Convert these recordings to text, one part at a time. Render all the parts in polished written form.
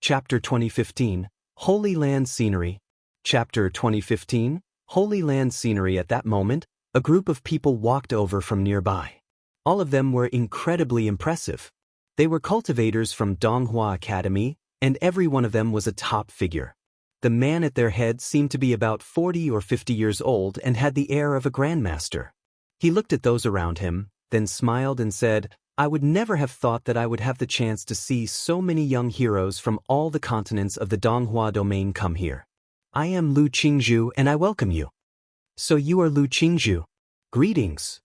Chapter 2015, Holy Land Scenery. Chapter 2015, Holy Land Scenery. At that moment, a group of people walked over from nearby. All of them were incredibly impressive. They were cultivators from Donghua Academy, and every one of them was a top figure. The man at their head seemed to be about 40 or 50 years old and had the air of a grandmaster. He looked at those around him, then smiled and said, "I would never have thought that I would have the chance to see so many young heroes from all the continents of the Donghua domain come here. I am Lu Qingzhu and I welcome you." "So you are Lu Qingzhu. Greetings."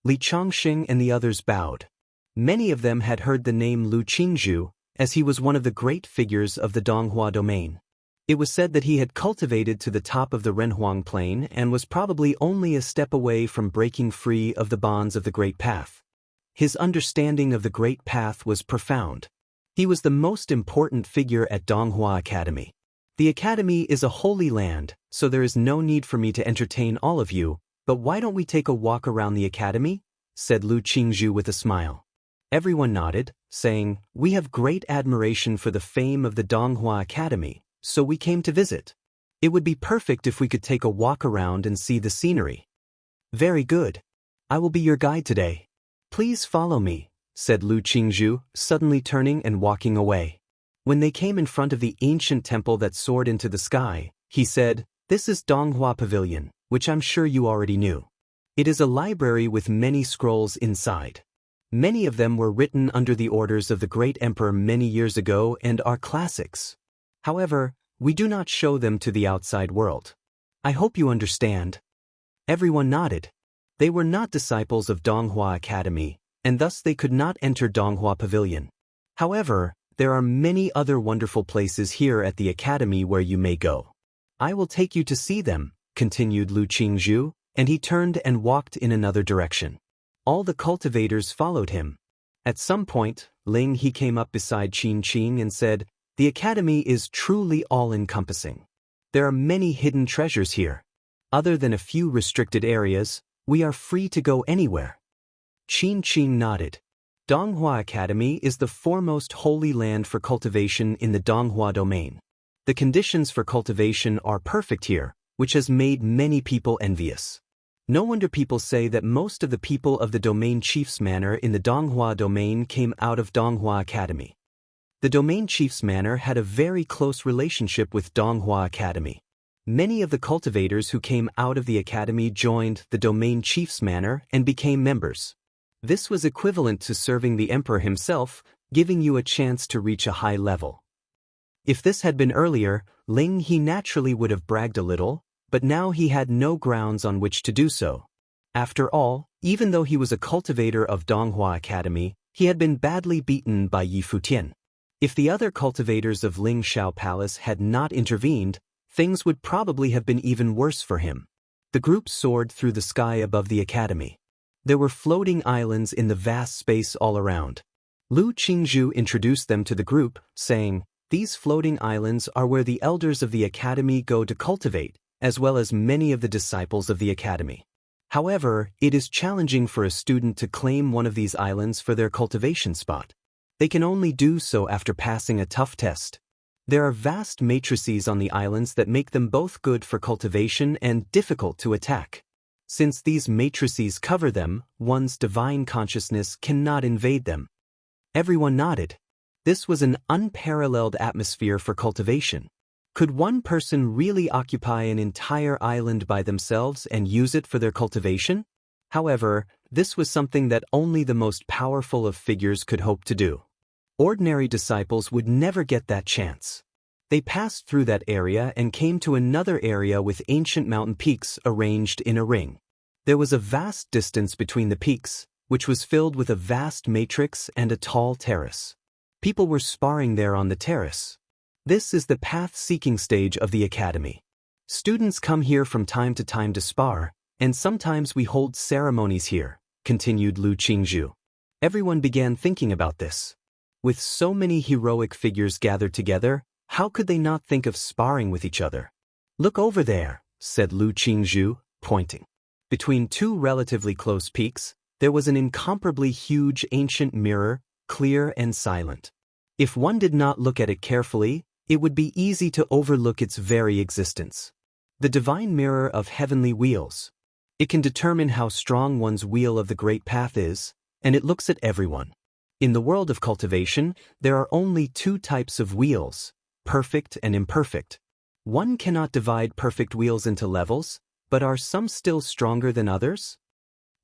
Li Chongxing and the others bowed. Many of them had heard the name Lu Qingzhu, as he was one of the great figures of the Donghua domain. It was said that he had cultivated to the top of the Renhuang Plain and was probably only a step away from breaking free of the bonds of the Great Path. His understanding of the Great Path was profound. He was the most important figure at Donghua Academy. "The Academy is a holy land, so there is no need for me to entertain all of you, but why don't we take a walk around the Academy?" said Lu Qingzhu with a smile. Everyone nodded, saying, "We have great admiration for the fame of the Donghua Academy, so we came to visit. It would be perfect if we could take a walk around and see the scenery." "Very good. I will be your guide today. Please follow me," said Lu Qingzhu, suddenly turning and walking away. When they came in front of the ancient temple that soared into the sky, he said, "This is Donghua Pavilion, which I'm sure you already knew. It is a library with many scrolls inside. Many of them were written under the orders of the great emperor many years ago and are classics. However, we do not show them to the outside world. I hope you understand." Everyone nodded. They were not disciples of Donghua Academy, and thus they could not enter Donghua Pavilion. However, there are many other wonderful places here at the Academy where you may go. I will take you to see them, continued Lu Qingzhu, and he turned and walked in another direction. All the cultivators followed him. At some point, he came up beside Qin Qing and said, "The Academy is truly all-encompassing. There are many hidden treasures here. Other than a few restricted areas, we are free to go anywhere." Qin Qing nodded. Donghua Academy is the foremost holy land for cultivation in the Donghua domain. The conditions for cultivation are perfect here, which has made many people envious. No wonder people say that most of the people of the domain chief's manor in the Donghua domain came out of Donghua Academy. The domain chief's manor had a very close relationship with Donghua Academy. Many of the cultivators who came out of the academy joined the domain chief's manor and became members. This was equivalent to serving the emperor himself, giving you a chance to reach a high level. If this had been earlier, he naturally would have bragged a little, but now he had no grounds on which to do so. After all, even though he was a cultivator of Donghua Academy, he had been badly beaten by Yi Futian. If the other cultivators of Lingshao Palace had not intervened, things would probably have been even worse for him. The group soared through the sky above the academy. There were floating islands in the vast space all around. Lu Qingzhu introduced them to the group, saying, "These floating islands are where the elders of the academy go to cultivate, as well as many of the disciples of the academy. However, it is challenging for a student to claim one of these islands for their cultivation spot. They can only do so after passing a tough test. There are vast matrices on the islands that make them both good for cultivation and difficult to attack. Since these matrices cover them, one's divine consciousness cannot invade them." Everyone nodded. This was an unparalleled atmosphere for cultivation. Could one person really occupy an entire island by themselves and use it for their cultivation? However, this was something that only the most powerful of figures could hope to do. Ordinary disciples would never get that chance. They passed through that area and came to another area with ancient mountain peaks arranged in a ring. There was a vast distance between the peaks, which was filled with a vast matrix and a tall terrace. People were sparring there on the terrace. This is the path-seeking stage of the academy. Students come here from time to spar, and sometimes we hold ceremonies here, continued Lu Qingzhu. Everyone began thinking about this. With so many heroic figures gathered together, how could they not think of sparring with each other? "Look over there," said Lu Qingzhu, pointing. Between two relatively close peaks, there was an incomparably huge ancient mirror, clear and silent. If one did not look at it carefully, it would be easy to overlook its very existence. The divine mirror of heavenly wheels. It can determine how strong one's wheel of the great path is, and it looks at everyone. In the world of cultivation, there are only two types of wheels, perfect and imperfect. One cannot divide perfect wheels into levels, but are some still stronger than others?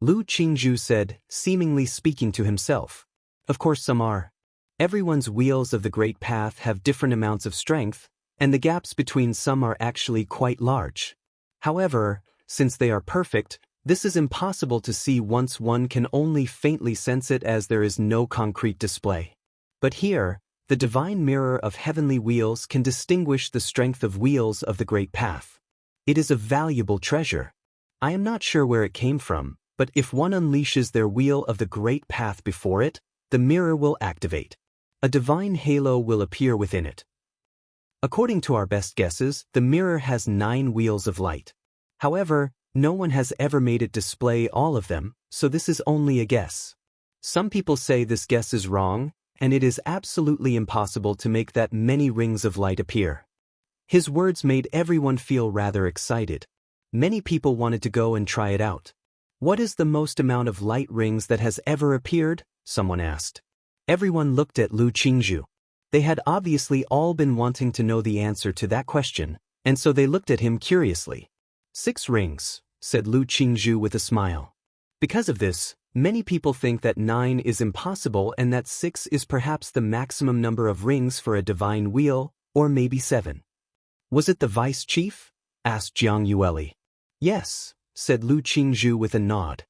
Lu Qingzhu said, seemingly speaking to himself. Of course some are. Everyone's wheels of the great path have different amounts of strength, and the gaps between some are actually quite large. However, since they are perfect, this is impossible to see once one can only faintly sense it as there is no concrete display. But here, the divine mirror of heavenly wheels can distinguish the strength of wheels of the great path. It is a valuable treasure. I am not sure where it came from, but if one unleashes their wheel of the great path before it, the mirror will activate. A divine halo will appear within it. According to our best guesses, the mirror has 9 wheels of light. However, no one has ever made it display all of them, so this is only a guess. Some people say this guess is wrong, and it is absolutely impossible to make that many rings of light appear. His words made everyone feel rather excited. Many people wanted to go and try it out. What is the most amount of light rings that has ever appeared? Someone asked. Everyone looked at Lu Qingzhu. They had obviously all been wanting to know the answer to that question, and so they looked at him curiously. 6 rings, said Lu Qingzhu with a smile. Because of this, many people think that 9 is impossible and that 6 is perhaps the maximum number of rings for a divine wheel, or maybe 7. Was it the vice chief? Asked Jiang Yueli. Yes, said Lu Qingzhu with a nod.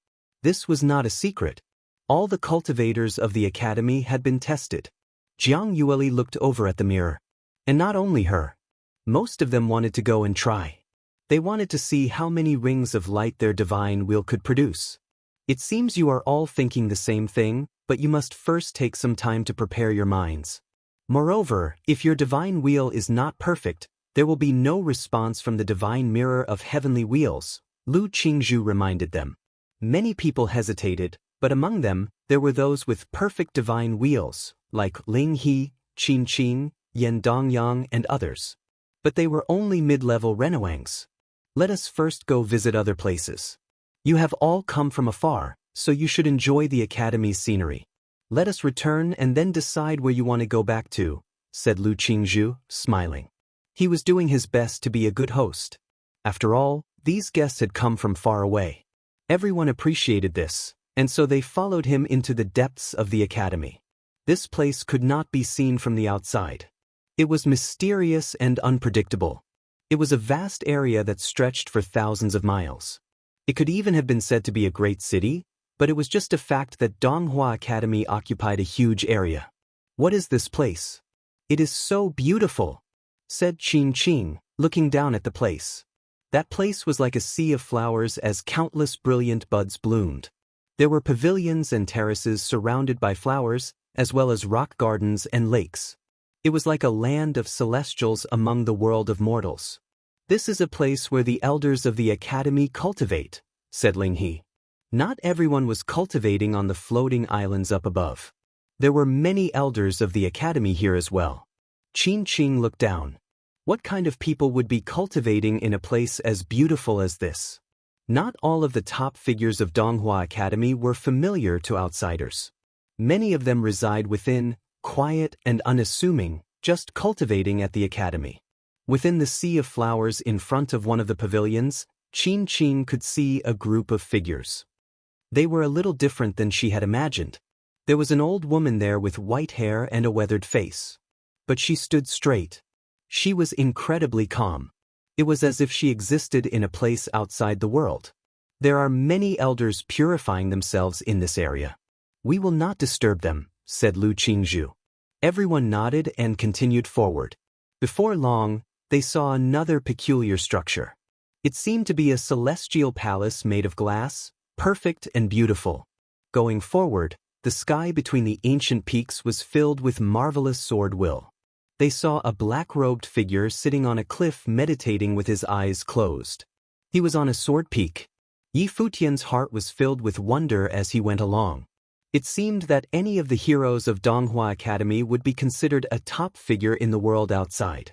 This was not a secret. All the cultivators of the academy had been tested. Jiang Yueli looked over at the mirror. And not only her. Most of them wanted to go and try. They wanted to see how many rings of light their divine wheel could produce. It seems you are all thinking the same thing, but you must first take some time to prepare your minds. Moreover, if your divine wheel is not perfect, there will be no response from the divine mirror of heavenly wheels, Lu Qingzhu reminded them. Many people hesitated, but among them, there were those with perfect divine wheels, like Ling He, Qin Qing, Yan Dongyang, and others. But they were only mid-level Renuangs. Let us first go visit other places. You have all come from afar, so you should enjoy the academy's scenery. Let us return and then decide where you want to go back to, said Lu Qingzhu, smiling. He was doing his best to be a good host. After all, these guests had come from far away. Everyone appreciated this, and so they followed him into the depths of the academy. This place could not be seen from the outside. It was mysterious and unpredictable. It was a vast area that stretched for thousands of miles. It could even have been said to be a great city, but it was just a fact that Donghua Academy occupied a huge area. What is this place? It is so beautiful, said Qin Qing, looking down at the place. That place was like a sea of flowers as countless brilliant buds bloomed. There were pavilions and terraces surrounded by flowers, as well as rock gardens and lakes. It was like a land of celestials among the world of mortals. This is a place where the elders of the academy cultivate, said Ling He. Not everyone was cultivating on the floating islands up above. There were many elders of the academy here as well. Qin Qing looked down. What kind of people would be cultivating in a place as beautiful as this? Not all of the top figures of Donghua Academy were familiar to outsiders. Many of them reside within, quiet and unassuming, just cultivating at the academy. Within the sea of flowers in front of one of the pavilions, Qin Qing could see a group of figures. They were a little different than she had imagined. There was an old woman there with white hair and a weathered face. But she stood straight. She was incredibly calm. It was as if she existed in a place outside the world. There are many elders purifying themselves in this area. We will not disturb them, said Lu Qingzhu. Everyone nodded and continued forward. Before long, they saw another peculiar structure. It seemed to be a celestial palace made of glass, perfect and beautiful. Going forward, the sky between the ancient peaks was filled with marvelous sword will. They saw a black-robed figure sitting on a cliff meditating with his eyes closed. He was on a sword peak. Yi Futian's heart was filled with wonder as he went along. It seemed that any of the heroes of Donghua Academy would be considered a top figure in the world outside.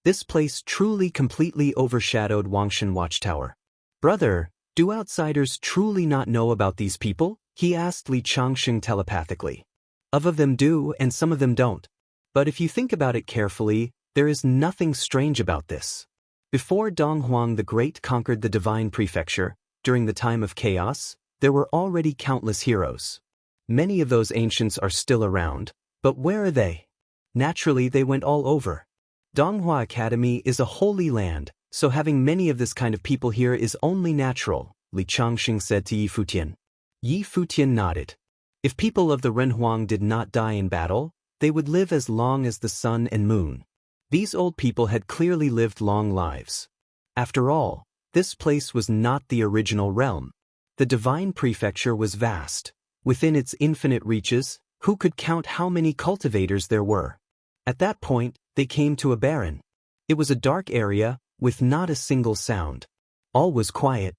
This place truly completely overshadowed Wangshan Watchtower. "Brother, do outsiders truly not know about these people?" he asked Li Changxing telepathically. Of them do and some of them don't. But if you think about it carefully, there is nothing strange about this. Before Dong Huang the Great conquered the Divine Prefecture, during the time of chaos, there were already countless heroes. Many of those ancients are still around, but where are they? Naturally, they went all over. Donghua Academy is a holy land, so having many of this kind of people here is only natural, Li Changxing said to Yi Futian. Yi Futian nodded. If people of the Renhuang did not die in battle, they would live as long as the sun and moon. These old people had clearly lived long lives. After all, this place was not the original realm. The Divine Prefecture was vast. Within its infinite reaches, who could count how many cultivators there were? At that point, they came to a barren. It was a dark area, with not a single sound. All was quiet.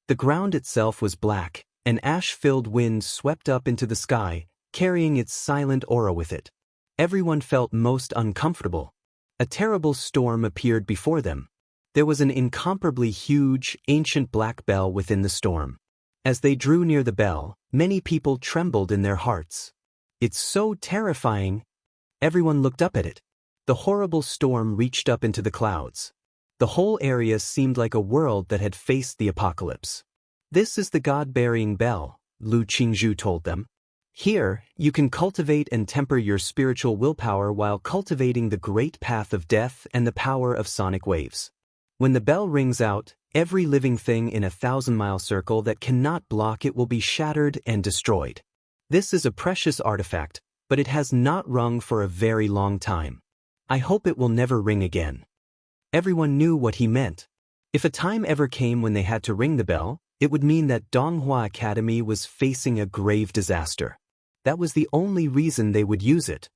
The ground itself was black. An ash-filled wind swept up into the sky, carrying its silent aura with it. Everyone felt most uncomfortable. A terrible storm appeared before them. There was an incomparably huge, ancient black bell within the storm. As they drew near the bell, many people trembled in their hearts. "It's so terrifying." Everyone looked up at it. The horrible storm reached up into the clouds. The whole area seemed like a world that had faced the apocalypse. "This is the God-burying bell," Lu Qingzhu told them. "Here, you can cultivate and temper your spiritual willpower while cultivating the great path of death and the power of sonic waves. When the bell rings out, every living thing in a 1,000-mile circle that cannot block it will be shattered and destroyed. This is a precious artifact, but it has not rung for a very long time. I hope it will never ring again." Everyone knew what he meant. If a time ever came when they had to ring the bell, it would mean that Donghua Academy was facing a grave disaster. That was the only reason they would use it.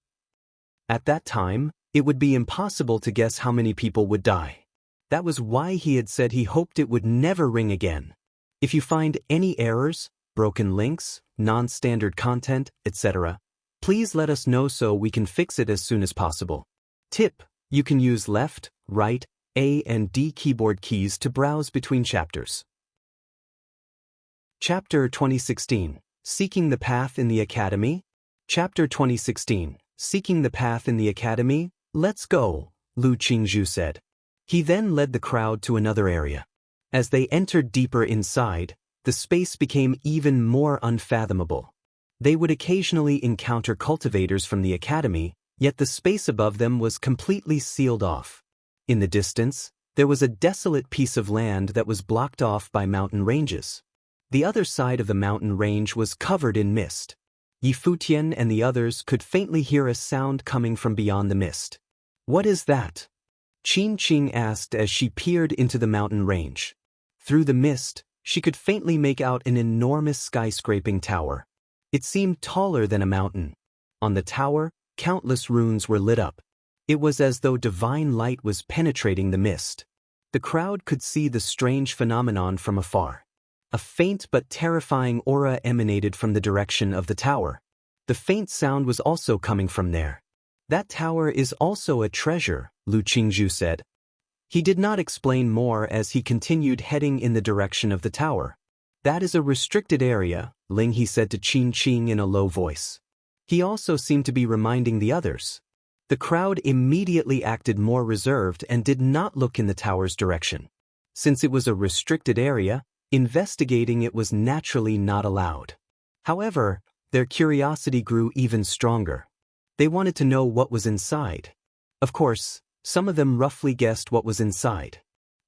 At that time, it would be impossible to guess how many people would die. That was why he had said he hoped it would never ring again. If you find any errors, broken links, non-standard content, etc., please let us know so we can fix it as soon as possible. Tip: you can use left, right, A and D keyboard keys to browse between chapters. Chapter 2016, Seeking the Path in the Academy? Chapter 2016, Seeking the Path in the Academy? "Let's go," Lu Qingzhu said. He then led the crowd to another area. As they entered deeper inside, the space became even more unfathomable. They would occasionally encounter cultivators from the academy, yet the space above them was completely sealed off. In the distance, there was a desolate piece of land that was blocked off by mountain ranges. The other side of the mountain range was covered in mist. Yi Futian and the others could faintly hear a sound coming from beyond the mist. "What is that?" Qin Qing asked as she peered into the mountain range. Through the mist, she could faintly make out an enormous skyscraping tower. It seemed taller than a mountain. On the tower, countless runes were lit up. It was as though divine light was penetrating the mist. The crowd could see the strange phenomenon from afar. A faint but terrifying aura emanated from the direction of the tower. The faint sound was also coming from there. "That tower is also a treasure," Lu Qingzhu said. He did not explain more as he continued heading in the direction of the tower. "That is a restricted area," Ling He said to Qin Qing in a low voice. He also seemed to be reminding the others. The crowd immediately acted more reserved and did not look in the tower's direction. Since it was a restricted area, investigating it was naturally not allowed. However, their curiosity grew even stronger. They wanted to know what was inside. Of course, some of them roughly guessed what was inside.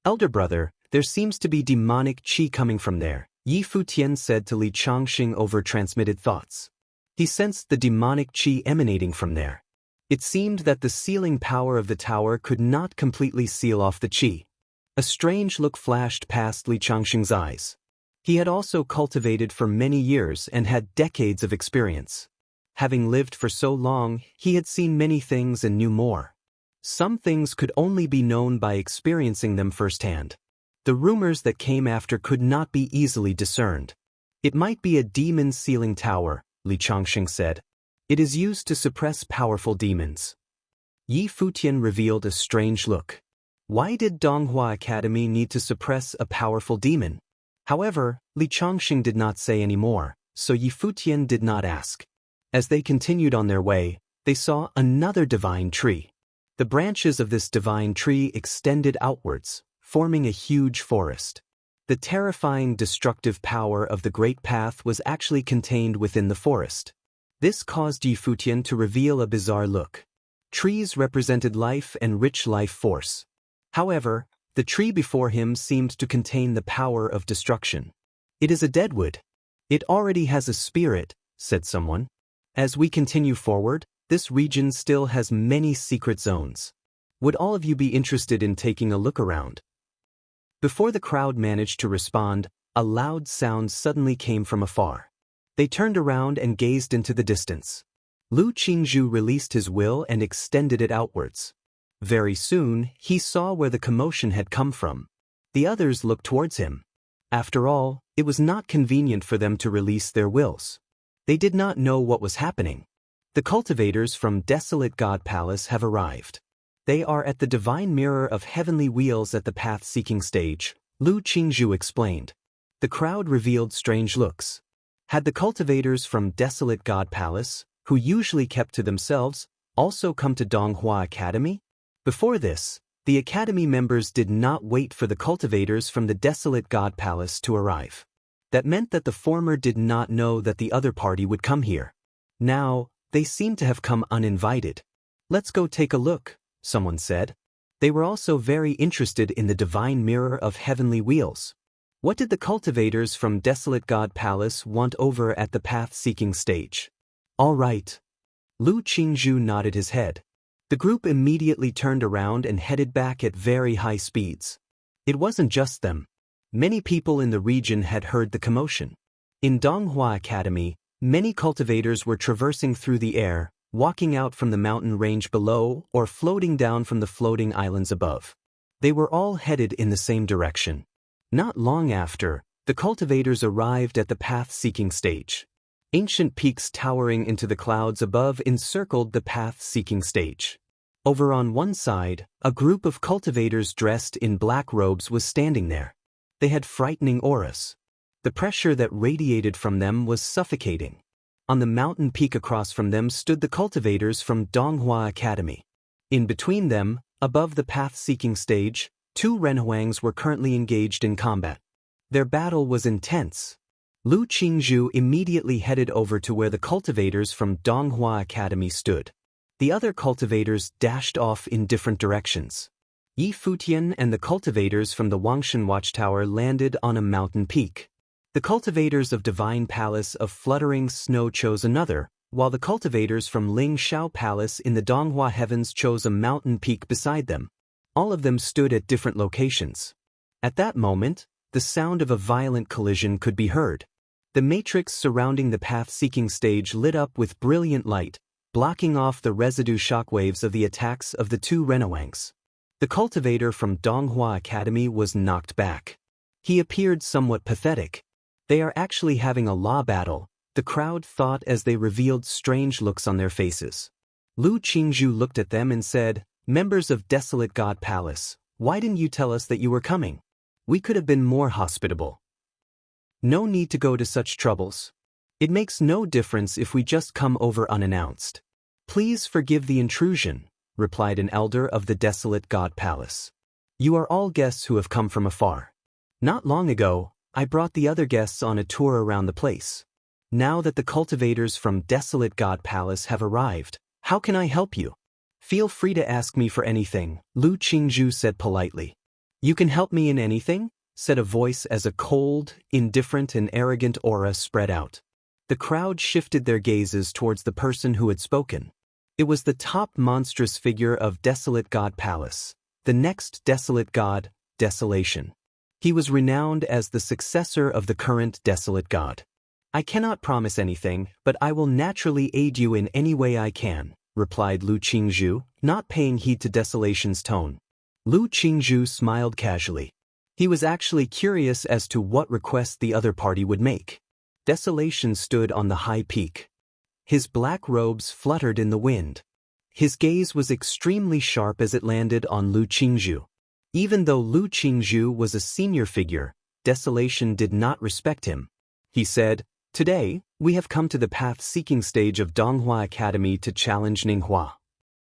"Elder brother, there seems to be demonic qi coming from there," Yi Futian said to Li Changxing over transmitted thoughts. He sensed the demonic qi emanating from there. It seemed that the sealing power of the tower could not completely seal off the qi. A strange look flashed past Li Changxing's eyes. He had also cultivated for many years and had decades of experience. Having lived for so long, he had seen many things and knew more. Some things could only be known by experiencing them firsthand. The rumors that came after could not be easily discerned. It might be a demon sealing tower, Li Chongxing said. It is used to suppress powerful demons. Yi Futian revealed a strange look. Why did Donghua Academy need to suppress a powerful demon? However, Li Chongxing did not say any more, so Yi Futian did not ask. As they continued on their way, they saw another divine tree. The branches of this divine tree extended outwards, forming a huge forest. The terrifying destructive power of the Great Path was actually contained within the forest. This caused Yi Futian to reveal a bizarre look. Trees represented life and rich life force. However, the tree before him seemed to contain the power of destruction. It is a deadwood. It already has a spirit, said someone. As we continue forward, this region still has many secret zones. Would all of you be interested in taking a look around? Before the crowd managed to respond, a loud sound suddenly came from afar. They turned around and gazed into the distance. Lu Qingzhu released his will and extended it outwards. Very soon, he saw where the commotion had come from. The others looked towards him. After all, it was not convenient for them to release their wills. They did not know what was happening. The cultivators from Desolate God Palace have arrived. They are at the divine mirror of heavenly wheels at the path-seeking stage, Lu Qingzhu explained. The crowd revealed strange looks. Had the cultivators from Desolate God Palace, who usually kept to themselves, also come to Donghua Academy? Before this, the Academy members did not wait for the cultivators from the Desolate God Palace to arrive. That meant that the former did not know that the other party would come here. Now, they seem to have come uninvited. Let's go take a look, someone said. They were also very interested in the divine mirror of heavenly wheels. What did the cultivators from Desolate God Palace want over at the path-seeking stage? All right. Lu Qingzhu nodded his head. The group immediately turned around and headed back at very high speeds. It wasn't just them. Many people in the region had heard the commotion. In Donghua Academy, many cultivators were traversing through the air, walking out from the mountain range below or floating down from the floating islands above. They were all headed in the same direction. Not long after, the cultivators arrived at the path-seeking stage. Ancient peaks towering into the clouds above encircled the path-seeking stage. Over on one side, a group of cultivators dressed in black robes was standing there. They had frightening auras. The pressure that radiated from them was suffocating. On the mountain peak across from them stood the cultivators from Donghua Academy. In between them, above the path-seeking stage, two renhuangs were currently engaged in combat. Their battle was intense. Lu Qingzhu immediately headed over to where the cultivators from Donghua Academy stood. The other cultivators dashed off in different directions. Yi Futian and the cultivators from the Wangshan Watchtower landed on a mountain peak. The cultivators of Divine Palace of Fluttering Snow chose another, while the cultivators from Ling Shao Palace in the Donghua Heavens chose a mountain peak beside them. All of them stood at different locations. At that moment, the sound of a violent collision could be heard. The matrix surrounding the path-seeking stage lit up with brilliant light, blocking off the residue shockwaves of the attacks of the two renhuangs. The cultivator from Donghua Academy was knocked back. He appeared somewhat pathetic. They are actually having a law battle, the crowd thought as they revealed strange looks on their faces. Lu Qingzhu looked at them and said, "Members of Desolate God Palace, why didn't you tell us that you were coming? We could have been more hospitable. No need to go to such troubles. It makes no difference if we just come over unannounced." "Please forgive the intrusion," replied an elder of the Desolate God Palace. "You are all guests who have come from afar. Not long ago, I brought the other guests on a tour around the place. Now that the cultivators from Desolate God Palace have arrived, how can I help you?" "Feel free to ask me for anything," Lu Qingzhu said politely. "You can help me in anything?" said a voice as a cold, indifferent and arrogant aura spread out. The crowd shifted their gazes towards the person who had spoken. It was the top monstrous figure of Desolate God Palace, the next Desolate God, Desolation. He was renowned as the successor of the current Desolate God. "I cannot promise anything, but I will naturally aid you in any way I can," replied Lu Qingzhu, not paying heed to Desolation's tone. Lu Qingzhu smiled casually. He was actually curious as to what request the other party would make. Desolation stood on the high peak. His black robes fluttered in the wind. His gaze was extremely sharp as it landed on Lu Qingzhu. Even though Lu Qingzhu was a senior figure, Desolation did not respect him. He said, "Today, we have come to the path-seeking stage of Donghua Academy to challenge Ninghua."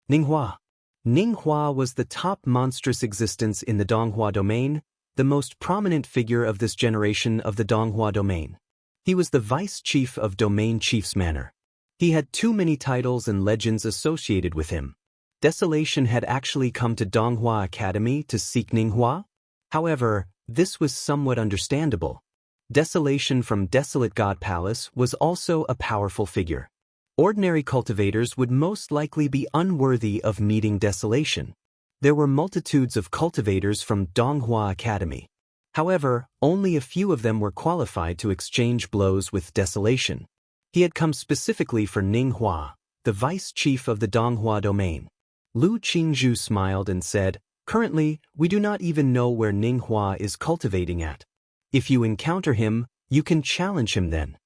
Ninghua was the top monstrous existence in the Donghua domain, the most prominent figure of this generation of the Donghua domain. He was the vice chief of Domain Chief's Manor. He had too many titles and legends associated with him. Desolation had actually come to Donghua Academy to seek Ninghua. However, this was somewhat understandable. Desolation from Desolate God Palace was also a powerful figure. Ordinary cultivators would most likely be unworthy of meeting Desolation. There were multitudes of cultivators from Donghua Academy. However, only a few of them were qualified to exchange blows with Desolation. He had come specifically for Ninghua, the vice chief of the Donghua domain. Lu Qingzhu smiled and said, "Currently, we do not even know where Ninghua is cultivating at. If you encounter him, you can challenge him then."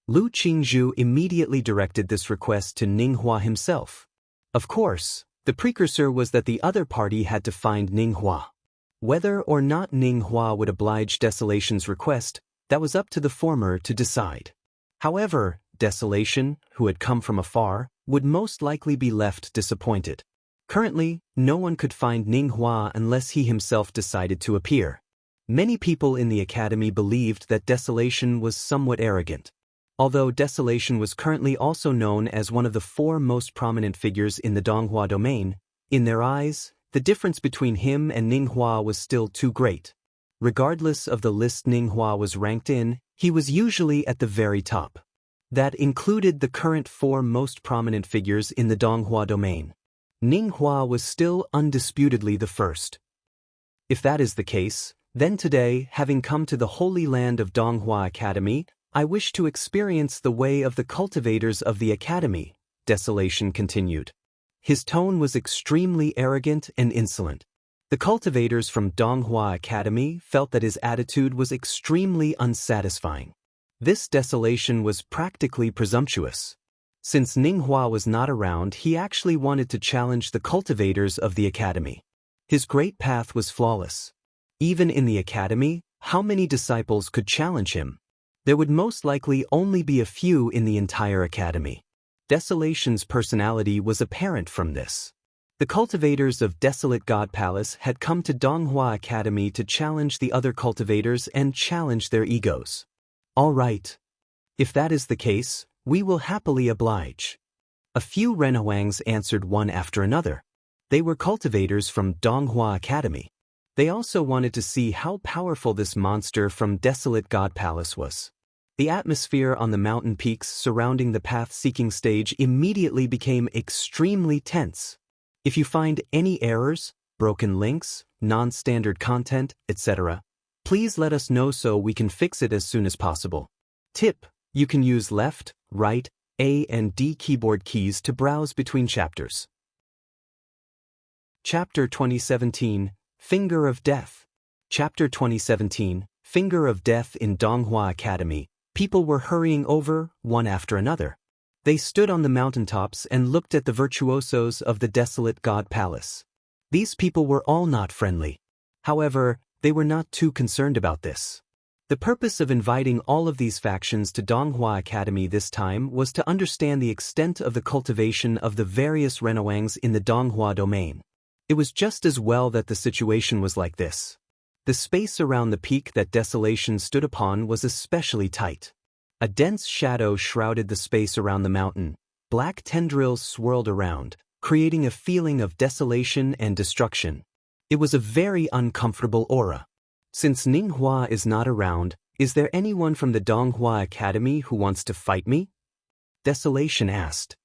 Lu Qingzhu immediately directed this request to Ninghua himself. Of course, the precursor was that the other party had to find Ninghua. Whether or not Ninghua would oblige Desolation's request, that was up to the former to decide. However, Desolation, who had come from afar, would most likely be left disappointed. Currently, no one could find Ninghua unless he himself decided to appear. Many people in the academy believed that Desolation was somewhat arrogant. Although Desolation was currently also known as one of the 4 most prominent figures in the Donghua domain, in their eyes, the difference between him and Ninghua was still too great. Regardless of the list Ninghua was ranked in, he was usually at the very top. That included the current 4 most prominent figures in the Donghua domain. Ninghua was still undisputedly the first. If that is the case, then today, having come to the Holy Land of Donghua Academy, I wish to experience the way of the cultivators of the academy, Desolation continued. His tone was extremely arrogant and insolent. The cultivators from Donghua Academy felt that his attitude was extremely unsatisfying. This Desolation was practically presumptuous. Since Ninghua was not around, he actually wanted to challenge the cultivators of the academy. His great path was flawless. Even in the academy, how many disciples could challenge him? There would most likely only be a few in the entire academy. Desolation's personality was apparent from this. The cultivators of Desolate God Palace had come to Donghua Academy to challenge the other cultivators and challenge their egos. All right. If that is the case, we will happily oblige. A few Renhuangs answered one after another. They were cultivators from Donghua Academy. They also wanted to see how powerful this monster from Desolate God Palace was. The atmosphere on the mountain peaks surrounding the path-seeking stage immediately became extremely tense. If you find any errors, broken links, non-standard content, etc., please let us know so we can fix it as soon as possible. Tip: you can use left, right, A and D keyboard keys to browse between chapters. Chapter 2017, Finger of Death. Chapter 2017, Finger of Death in Donghua Academy. People were hurrying over, one after another. They stood on the mountaintops and looked at the virtuosos of the Desolate God Palace. These people were all not friendly. However, they were not too concerned about this. The purpose of inviting all of these factions to Donghua Academy this time was to understand the extent of the cultivation of the various Renhuangs in the Donghua domain. It was just as well that the situation was like this. The space around the peak that Desolation stood upon was especially tight. A dense shadow shrouded the space around the mountain. Black tendrils swirled around, creating a feeling of desolation and destruction. It was a very uncomfortable aura. Since Ninghua is not around, is there anyone from the Donghua Academy who wants to fight me? Desolation asked.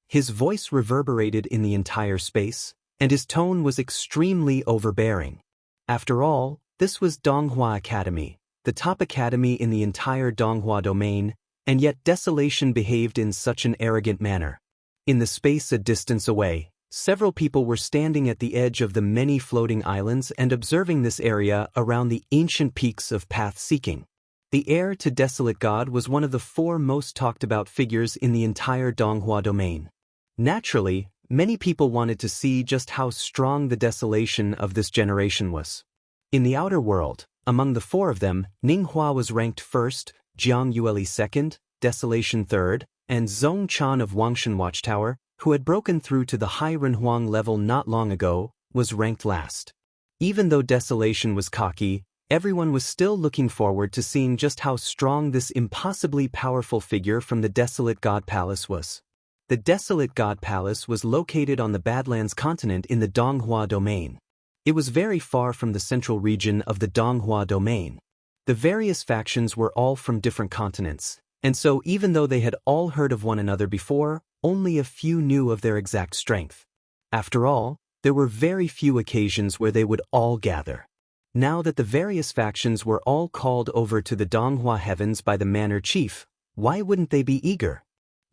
His voice reverberated in the entire space, and his tone was extremely overbearing. After all, this was Donghua Academy, the top academy in the entire Donghua domain, and yet Desolation behaved in such an arrogant manner. In the space a distance away, several people were standing at the edge of the many floating islands and observing this area around the ancient peaks of path-seeking. The heir to Desolate God was one of the four most talked about figures in the entire Donghua domain. Naturally, many people wanted to see just how strong the desolation of this generation was. In the outer world, among the four of them, Ninghua was ranked first, Jiang Yueli second, Desolation third, and Zhong Chan of Wangshan Watchtower, who had broken through to the high Renhuang level not long ago, was ranked last. Even though Desolation was cocky, everyone was still looking forward to seeing just how strong this impossibly powerful figure from the Desolate God Palace was. The Desolate God Palace was located on the Badlands continent in the Donghua domain. It was very far from the central region of the Donghua domain. The various factions were all from different continents, and so even though they had all heard of one another before, only a few knew of their exact strength. After all, there were very few occasions where they would all gather. Now that the various factions were all called over to the Donghua heavens by the Manor Chief, why wouldn't they be eager?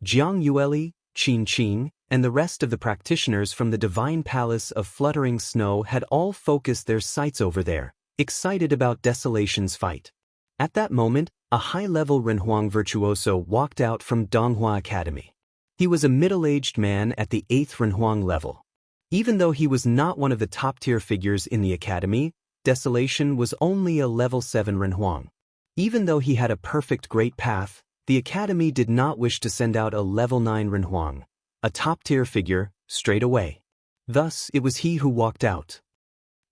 Jiang Yueli, Qin Qing, and the rest of the practitioners from the Divine Palace of Fluttering Snow had all focused their sights over there, excited about Desolation's fight. At that moment, a high-level Renhuang virtuoso walked out from Donghua Academy. He was a middle-aged man at the 8th Renhuang level. Even though he was not one of the top-tier figures in the academy, Desolation was only a level 7 Renhuang. Even though he had a perfect great path, the academy did not wish to send out a level 9 Renhuang, a top-tier figure, straight away. Thus, it was he who walked out.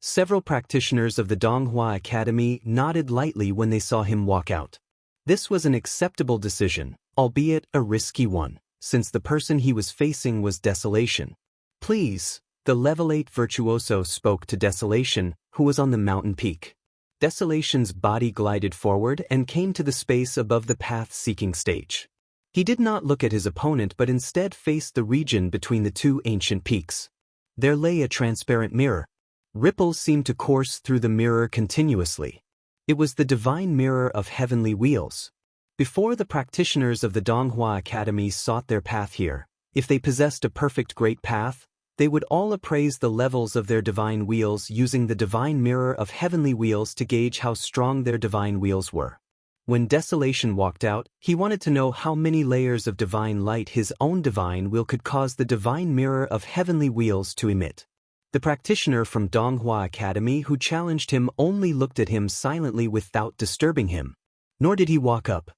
Several practitioners of the Donghua Academy nodded lightly when they saw him walk out. This was an acceptable decision, albeit a risky one, since the person he was facing was Desolation. Please, the level 8 virtuoso spoke to Desolation, who was on the mountain peak. Desolation's body glided forward and came to the space above the path-seeking stage. He did not look at his opponent but instead faced the region between the two ancient peaks. There lay a transparent mirror. Ripples seemed to course through the mirror continuously. It was the divine mirror of heavenly wheels. Before the practitioners of the Donghua Academy sought their path here, if they possessed a perfect great path, they would all appraise the levels of their divine wheels using the divine mirror of heavenly wheels to gauge how strong their divine wheels were. When Desolation walked out, he wanted to know how many layers of divine light his own divine wheel could cause the divine mirror of heavenly wheels to emit. The practitioner from Donghua Academy who challenged him only looked at him silently without disturbing him. Nor did he walk up.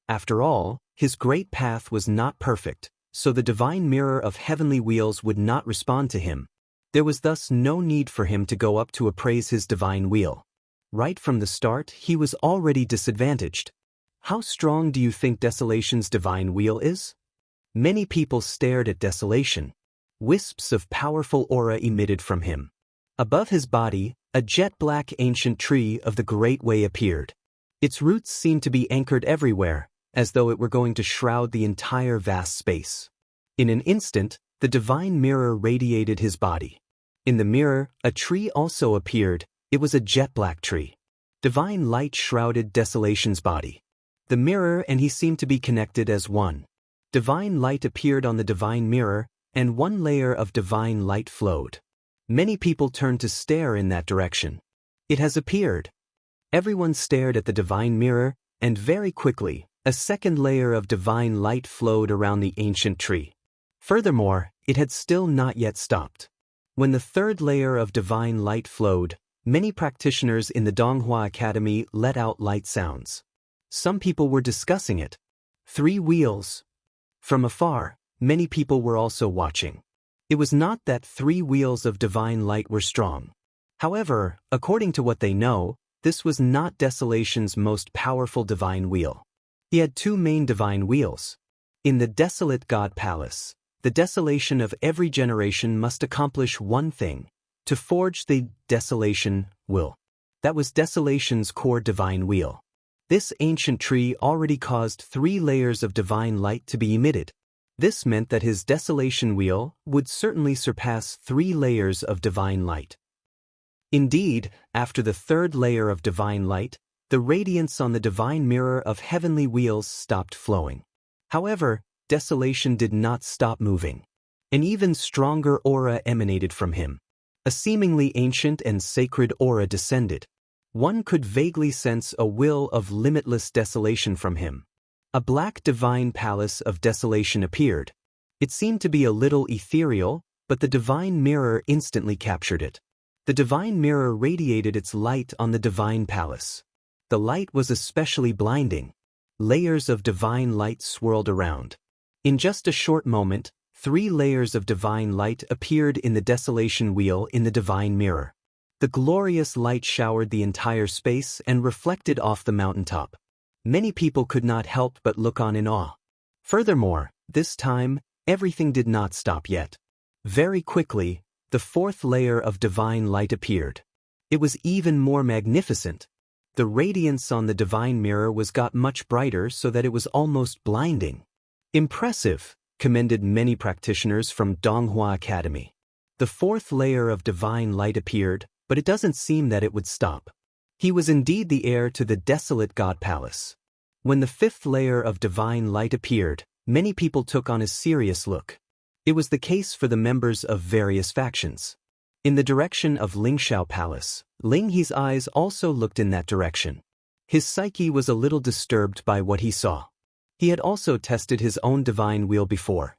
After all, his great path was not perfect, so the divine mirror of heavenly wheels would not respond to him. There was thus no need for him to go up to appraise his divine wheel. Right from the start, he was already disadvantaged. How strong do you think Desolation's divine wheel is? Many people stared at Desolation. Wisps of powerful aura emitted from him. Above his body, a jet-black ancient tree of the Great Way appeared. Its roots seemed to be anchored everywhere, as though it were going to shroud the entire vast space. In an instant, the divine mirror radiated his body. In the mirror, a tree also appeared. It was a jet-black tree. Divine light shrouded Desolation's body. The mirror and he seemed to be connected as one. Divine light appeared on the divine mirror, and one layer of divine light flowed. Many people turned to stare in that direction. It has appeared. Everyone stared at the divine mirror, and very quickly, a second layer of divine light flowed around the ancient tree. Furthermore, it had still not yet stopped. When the third layer of divine light flowed, many practitioners in the Donghua Academy let out light sounds. Some people were discussing it. 3 wheels. From afar, many people were also watching. It was not that 3 wheels of divine light were strong. However, according to what they know, this was not Desolation's most powerful divine wheel. He had 2 main divine wheels. In the Desolate God Palace, the desolation of every generation must accomplish one thing: to forge the Desolation will. That was Desolation's core divine wheel. This ancient tree already caused 3 layers of divine light to be emitted. This meant that his Desolation wheel would certainly surpass 3 layers of divine light. Indeed, after the 3rd layer of divine light, the radiance on the divine mirror of heavenly wheels stopped flowing. However, Desolation did not stop moving. An even stronger aura emanated from him. A seemingly ancient and sacred aura descended. One could vaguely sense a will of limitless desolation from him. A black divine palace of desolation appeared. It seemed to be a little ethereal, but the divine mirror instantly captured it. The divine mirror radiated its light on the divine palace. The light was especially blinding. Layers of divine light swirled around. In just a short moment, 3 layers of divine light appeared in the desolation wheel in the divine mirror. The glorious light showered the entire space and reflected off the mountaintop. Many people could not help but look on in awe. Furthermore, this time, everything did not stop yet. Very quickly, the 4th layer of divine light appeared. It was even more magnificent. The radiance on the divine mirror was got much brighter so that it was almost blinding. Impressive, commended many practitioners from Donghua Academy. The 4th layer of divine light appeared, but it doesn't seem that it would stop. He was indeed the heir to the desolate God Palace. When the 5th layer of divine light appeared, many people took on a serious look. It was the case for the members of various factions. In the direction of Lingxiao Palace, Ling He's eyes also looked in that direction. His psyche was a little disturbed by what he saw. He had also tested his own divine wheel before.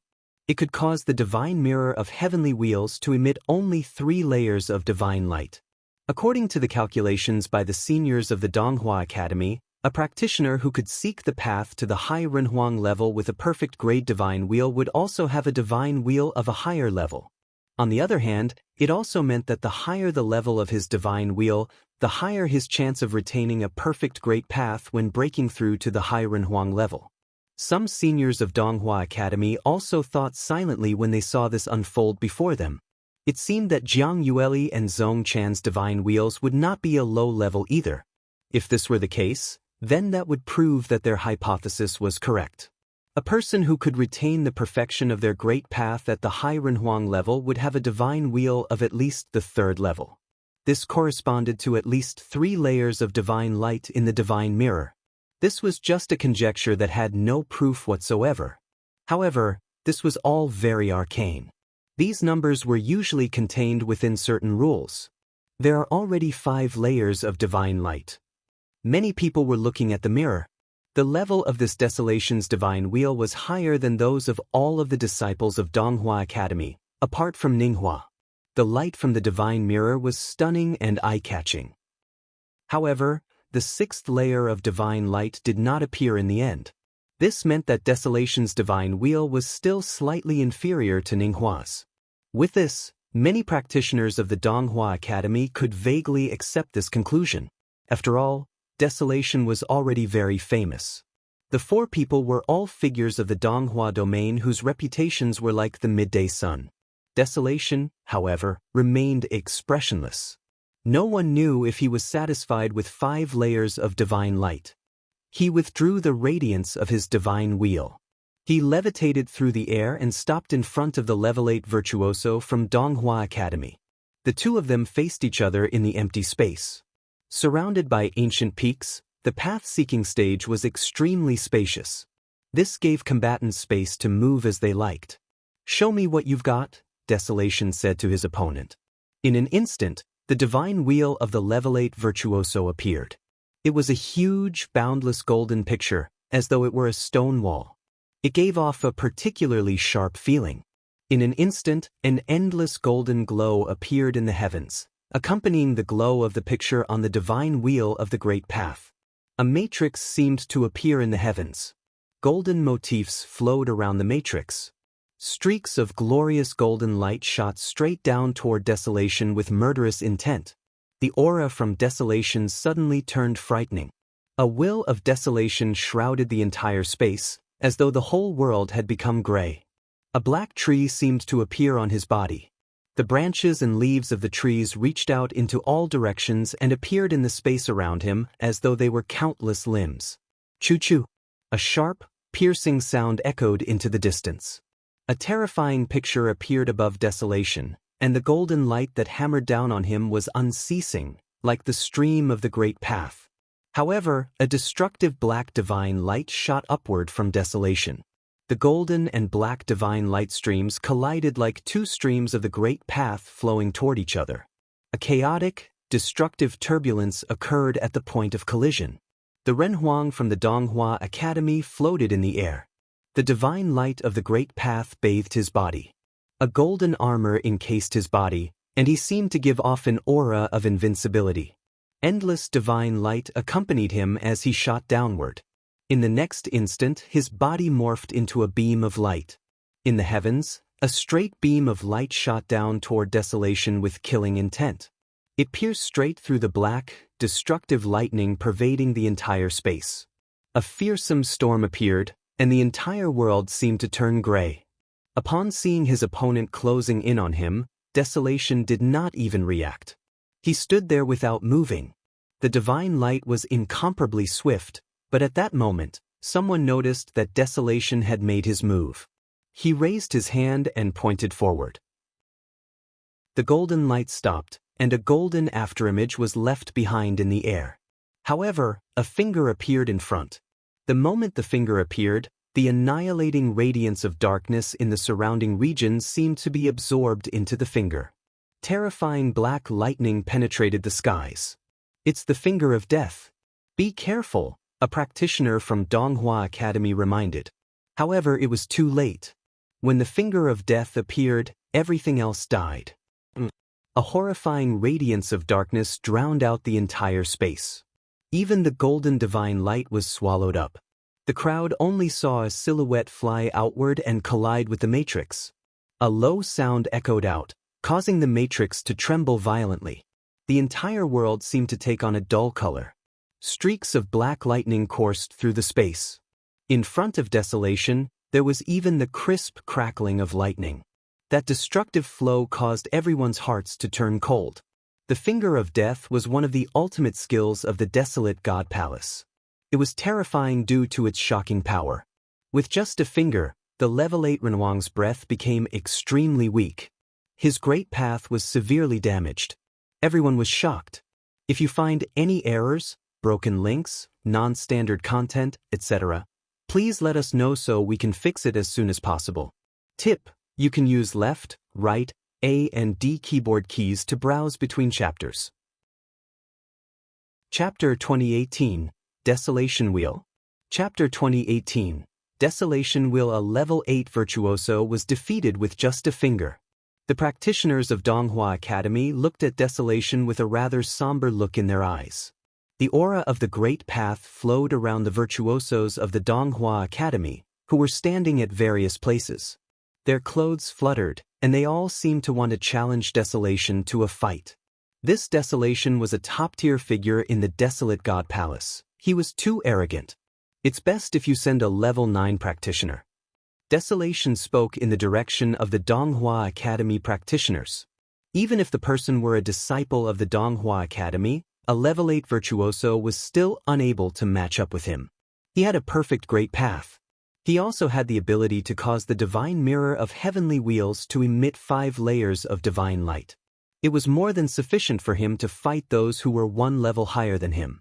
It could cause the divine mirror of heavenly wheels to emit only 3 layers of divine light. According to the calculations by the seniors of the Donghua Academy, a practitioner who could seek the path to the high Renhuang level with a perfect grade divine wheel would also have a divine wheel of a higher level. On the other hand, it also meant that the higher the level of his divine wheel, the higher his chance of retaining a perfect great path when breaking through to the high Renhuang level. Some seniors of Donghua Academy also thought silently when they saw this unfold before them. It seemed that Jiang Yueli and Zhong Chan's divine wheels would not be a low level either. If this were the case, then that would prove that their hypothesis was correct. A person who could retain the perfection of their great path at the high Renhuang level would have a divine wheel of at least the 3rd level. This corresponded to at least 3 layers of divine light in the divine mirror. This was just a conjecture that had no proof whatsoever. However, this was all very arcane. These numbers were usually contained within certain rules. There are already 5 layers of divine light. Many people were looking at the mirror. The level of this desolation's divine wheel was higher than those of all of the disciples of Donghua Academy, apart from Ninghua. The light from the divine mirror was stunning and eye-catching. However, the 6th layer of divine light did not appear in the end. This meant that desolation's divine wheel was still slightly inferior to Ninghua's. With this, many practitioners of the Donghua Academy could vaguely accept this conclusion. After all, desolation was already very famous. The 4 people were all figures of the Donghua domain whose reputations were like the midday sun. Desolation, however, remained expressionless. No one knew if he was satisfied with 5 layers of divine light. He withdrew the radiance of his divine wheel. He levitated through the air and stopped in front of the level 8 virtuoso from Donghua Academy. The 2 of them faced each other in the empty space. Surrounded by ancient peaks, the path-seeking stage was extremely spacious. This gave combatants space to move as they liked. "Show me what you've got," Desolation said to his opponent. In an instant, the divine wheel of the level 8 virtuoso appeared. It was a huge, boundless golden picture, as though it were a stone wall. It gave off a particularly sharp feeling. In an instant, an endless golden glow appeared in the heavens, accompanying the glow of the picture on the divine wheel of the great path. A matrix seemed to appear in the heavens. Golden motifs flowed around the matrix. Streaks of glorious golden light shot straight down toward Desolation with murderous intent. The aura from Desolation suddenly turned frightening. A will of desolation shrouded the entire space, as though the whole world had become gray. A black tree seemed to appear on his body. The branches and leaves of the trees reached out into all directions and appeared in the space around him as though they were countless limbs. Choo-choo! A sharp, piercing sound echoed into the distance. A terrifying picture appeared above Desolation, and the golden light that hammered down on him was unceasing, like the stream of the great path. However, a destructive black divine light shot upward from Desolation. The golden and black divine light streams collided like 2 streams of the great path flowing toward each other. A chaotic, destructive turbulence occurred at the point of collision. The Renhuang from the Donghua Academy floated in the air. The divine light of the Great Path bathed his body. A golden armor encased his body, and he seemed to give off an aura of invincibility. Endless divine light accompanied him as he shot downward. In the next instant, his body morphed into a beam of light. In the heavens, a straight beam of light shot down toward Desolation with killing intent. It pierced straight through the black, destructive lightning pervading the entire space. A fearsome storm appeared, and the entire world seemed to turn gray. Upon seeing his opponent closing in on him, Desolation did not even react. He stood there without moving. The divine light was incomparably swift, but at that moment, someone noticed that Desolation had made his move. He raised his hand and pointed forward. The golden light stopped, and a golden afterimage was left behind in the air. However, a finger appeared in front. The moment the finger appeared, the annihilating radiance of darkness in the surrounding regions seemed to be absorbed into the finger. Terrifying black lightning penetrated the skies. "It's the finger of death. Be careful," a practitioner from Donghua Academy reminded. However, it was too late. When the finger of death appeared, everything else died. A horrifying radiance of darkness drowned out the entire space. Even the golden divine light was swallowed up. The crowd only saw a silhouette fly outward and collide with the matrix. A low sound echoed out, causing the matrix to tremble violently. The entire world seemed to take on a dull color. Streaks of black lightning coursed through the space. In front of Desolation, there was even the crisp crackling of lightning. That destructive flow caused everyone's hearts to turn cold. The finger of death was one of the ultimate skills of the desolate god palace. It was terrifying due to its shocking power. With just a finger, the level 8 Renhuang's breath became extremely weak. His great path was severely damaged. Everyone was shocked. If you find any errors, broken links, non-standard content, etc., please let us know so we can fix it as soon as possible. Tip: you can use left, right, A and D keyboard keys to browse between chapters. Chapter 2018, Desolation Wheel. Chapter 2018, Desolation Wheel. A level 8 virtuoso was defeated with just a finger. The practitioners of Donghua Academy looked at Desolation with a rather somber look in their eyes. The aura of the Great Path flowed around the virtuosos of the Donghua Academy, who were standing at various places. Their clothes fluttered, and they all seemed to want to challenge Desolation to a fight. This Desolation was a top-tier figure in the desolate god palace. He was too arrogant. It's best if you send a level 9 practitioner. Desolation spoke in the direction of the Donghua Academy practitioners. Even if the person were a disciple of the Donghua Academy, a level 8 virtuoso was still unable to match up with him. He had a perfect great path. He also had the ability to cause the divine mirror of heavenly wheels to emit 5 layers of divine light. It was more than sufficient for him to fight those who were one level higher than him.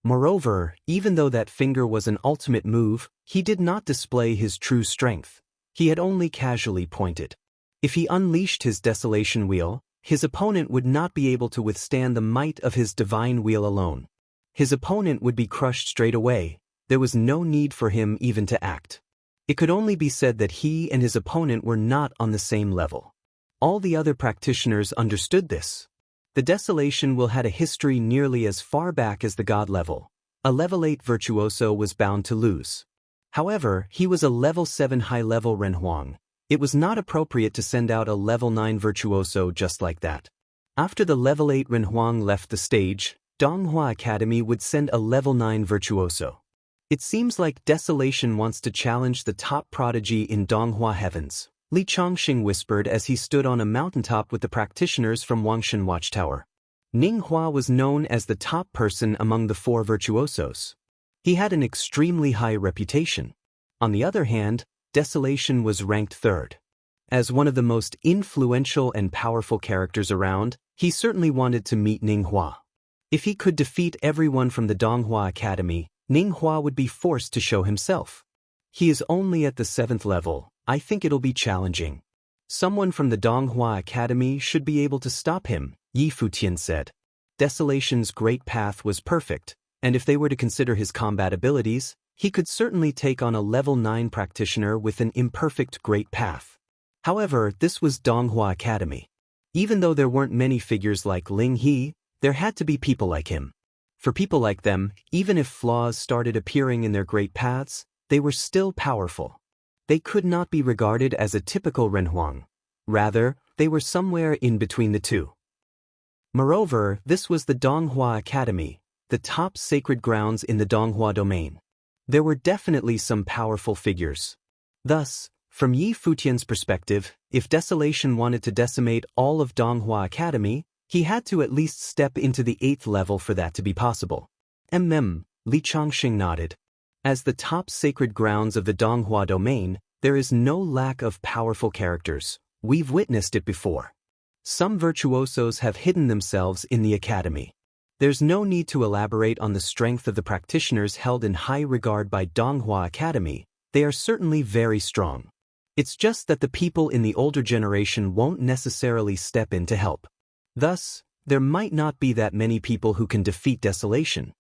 Moreover, even though that finger was an ultimate move, he did not display his true strength. He had only casually pointed. If he unleashed his Desolation Wheel, his opponent would not be able to withstand the might of his divine wheel alone. His opponent would be crushed straight away. There was no need for him even to act. It could only be said that he and his opponent were not on the same level. All the other practitioners understood this. The Desolation Wheel had a history nearly as far back as the god level. A level 8 virtuoso was bound to lose. However, he was a level 7 high-level Renhuang. It was not appropriate to send out a level 9 virtuoso just like that. After the level 8 Renhuang left the stage, Donghua Academy would send a level 9 virtuoso. It seems like Desolation wants to challenge the top prodigy in Donghua heavens, Li Chongxing whispered as he stood on a mountaintop with the practitioners from Wangshan Watchtower. Ning Hua was known as the top person among the 4 virtuosos. He had an extremely high reputation. On the other hand, Desolation was ranked 3rd. As one of the most influential and powerful characters around, he certainly wanted to meet Ning Hua. If he could defeat everyone from the Donghua Academy, Ning Hua would be forced to show himself. He is only at the 7th level. I think it'll be challenging. Someone from the Donghua Academy should be able to stop him, Yi Futian said. Desolation's great path was perfect, and if they were to consider his combat abilities, he could certainly take on a level 9 practitioner with an imperfect great path. However, this was Donghua Academy. Even though there weren't many figures like Ling He, there had to be people like him. For people like them, even if flaws started appearing in their great paths, they were still powerful. They could not be regarded as a typical Renhuang. Rather, they were somewhere in between the two. Moreover, this was the Donghua Academy, the top sacred grounds in the Donghua domain. There were definitely some powerful figures. Thus, from Yi Futian's perspective, if Desolation wanted to decimate all of Donghua Academy, he had to at least step into the 8th level for that to be possible. Li Changxing nodded. As the top sacred grounds of the Donghua domain, there is no lack of powerful characters. We've witnessed it before. Some virtuosos have hidden themselves in the academy. There's no need to elaborate on the strength of the practitioners held in high regard by Donghua Academy. They are certainly very strong. It's just that the people in the older generation won't necessarily step in to help. Thus, there might not be that many people who can defeat Desolation.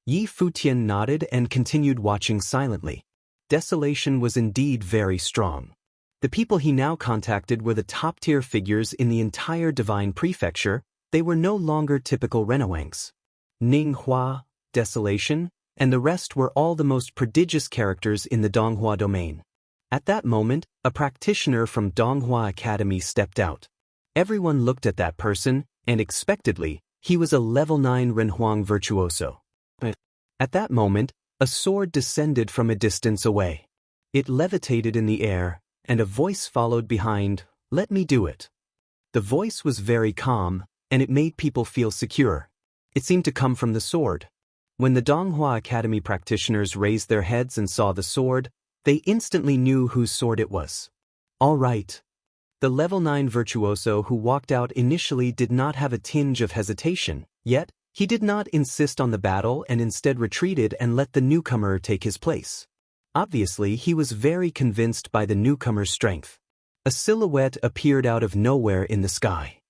Yi Futian nodded and continued watching silently. Desolation was indeed very strong. The people he now contacted were the top-tier figures in the entire Divine Prefecture. They were no longer typical Renhuangs. Ning Hua, Desolation, and the rest were all the most prodigious characters in the Donghua domain. At that moment, a practitioner from Donghua Academy stepped out. Everyone looked at that person, and expectedly, he was a level 9 Renhuang virtuoso. At that moment, a sword descended from a distance away. It levitated in the air, and a voice followed behind, "Let me do it." The voice was very calm, and it made people feel secure. It seemed to come from the sword. When the Donghua Academy practitioners raised their heads and saw the sword, they instantly knew whose sword it was. All right. The level 9 virtuoso who walked out initially did not have a tinge of hesitation, yet, he did not insist on the battle and instead retreated and let the newcomer take his place. Obviously, he was very convinced by the newcomer's strength. A silhouette appeared out of nowhere in the sky.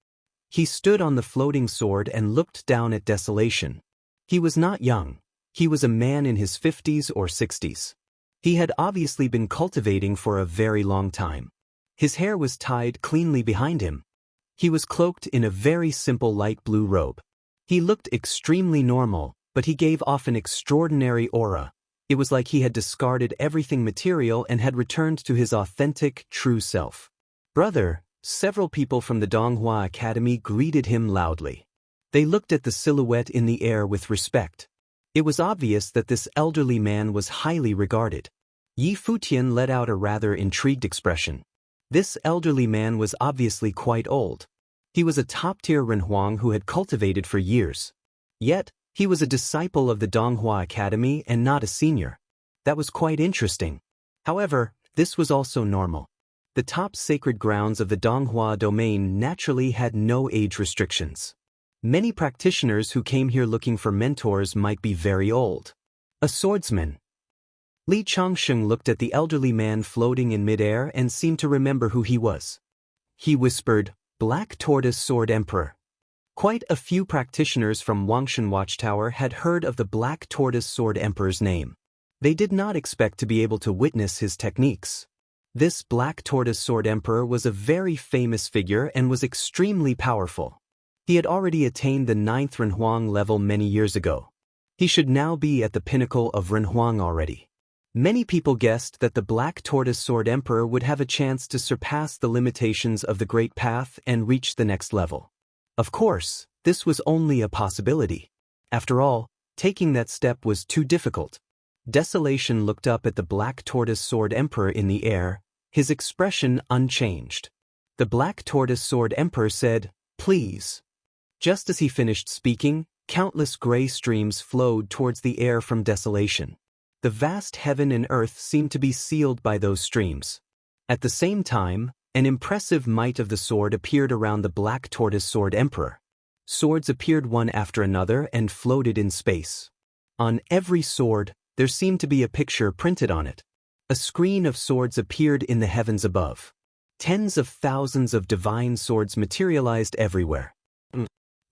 He stood on the floating sword and looked down at Desolation. He was not young. He was a man in his 50s or 60s. He had obviously been cultivating for a very long time. His hair was tied cleanly behind him. He was cloaked in a very simple light blue robe. He looked extremely normal, but he gave off an extraordinary aura. It was like he had discarded everything material and had returned to his authentic, true self. "Brother," several people from the Donghua Academy greeted him loudly. They looked at the silhouette in the air with respect. It was obvious that this elderly man was highly regarded. Yi Futian let out a rather intrigued expression. This elderly man was obviously quite old. He was a top-tier Renhuang who had cultivated for years. Yet, he was a disciple of the Donghua Academy and not a senior. That was quite interesting. However, this was also normal. The top sacred grounds of the Donghua domain naturally had no age restrictions. Many practitioners who came here looking for mentors might be very old. A swordsman. Li Changxing looked at the elderly man floating in midair and seemed to remember who he was. He whispered, "Black Tortoise Sword Emperor." Quite a few practitioners from Wangshan Watchtower had heard of the Black Tortoise Sword Emperor's name. They did not expect to be able to witness his techniques. This Black Tortoise Sword Emperor was a very famous figure and was extremely powerful. He had already attained the 9th Renhuang level many years ago. He should now be at the pinnacle of Renhuang already. Many people guessed that the Black Tortoise Sword Emperor would have a chance to surpass the limitations of the Great Path and reach the next level. Of course, this was only a possibility. After all, taking that step was too difficult. Desolation looked up at the Black Tortoise Sword Emperor in the air, his expression unchanged. The Black Tortoise Sword Emperor said, "Please." Just as he finished speaking, countless gray streams flowed towards the air from Desolation. The vast heaven and earth seemed to be sealed by those streams. At the same time, an impressive might of the sword appeared around the Black Tortoise Sword Emperor. Swords appeared one after another and floated in space. On every sword, there seemed to be a picture printed on it. A screen of swords appeared in the heavens above. Tens of thousands of divine swords materialized everywhere.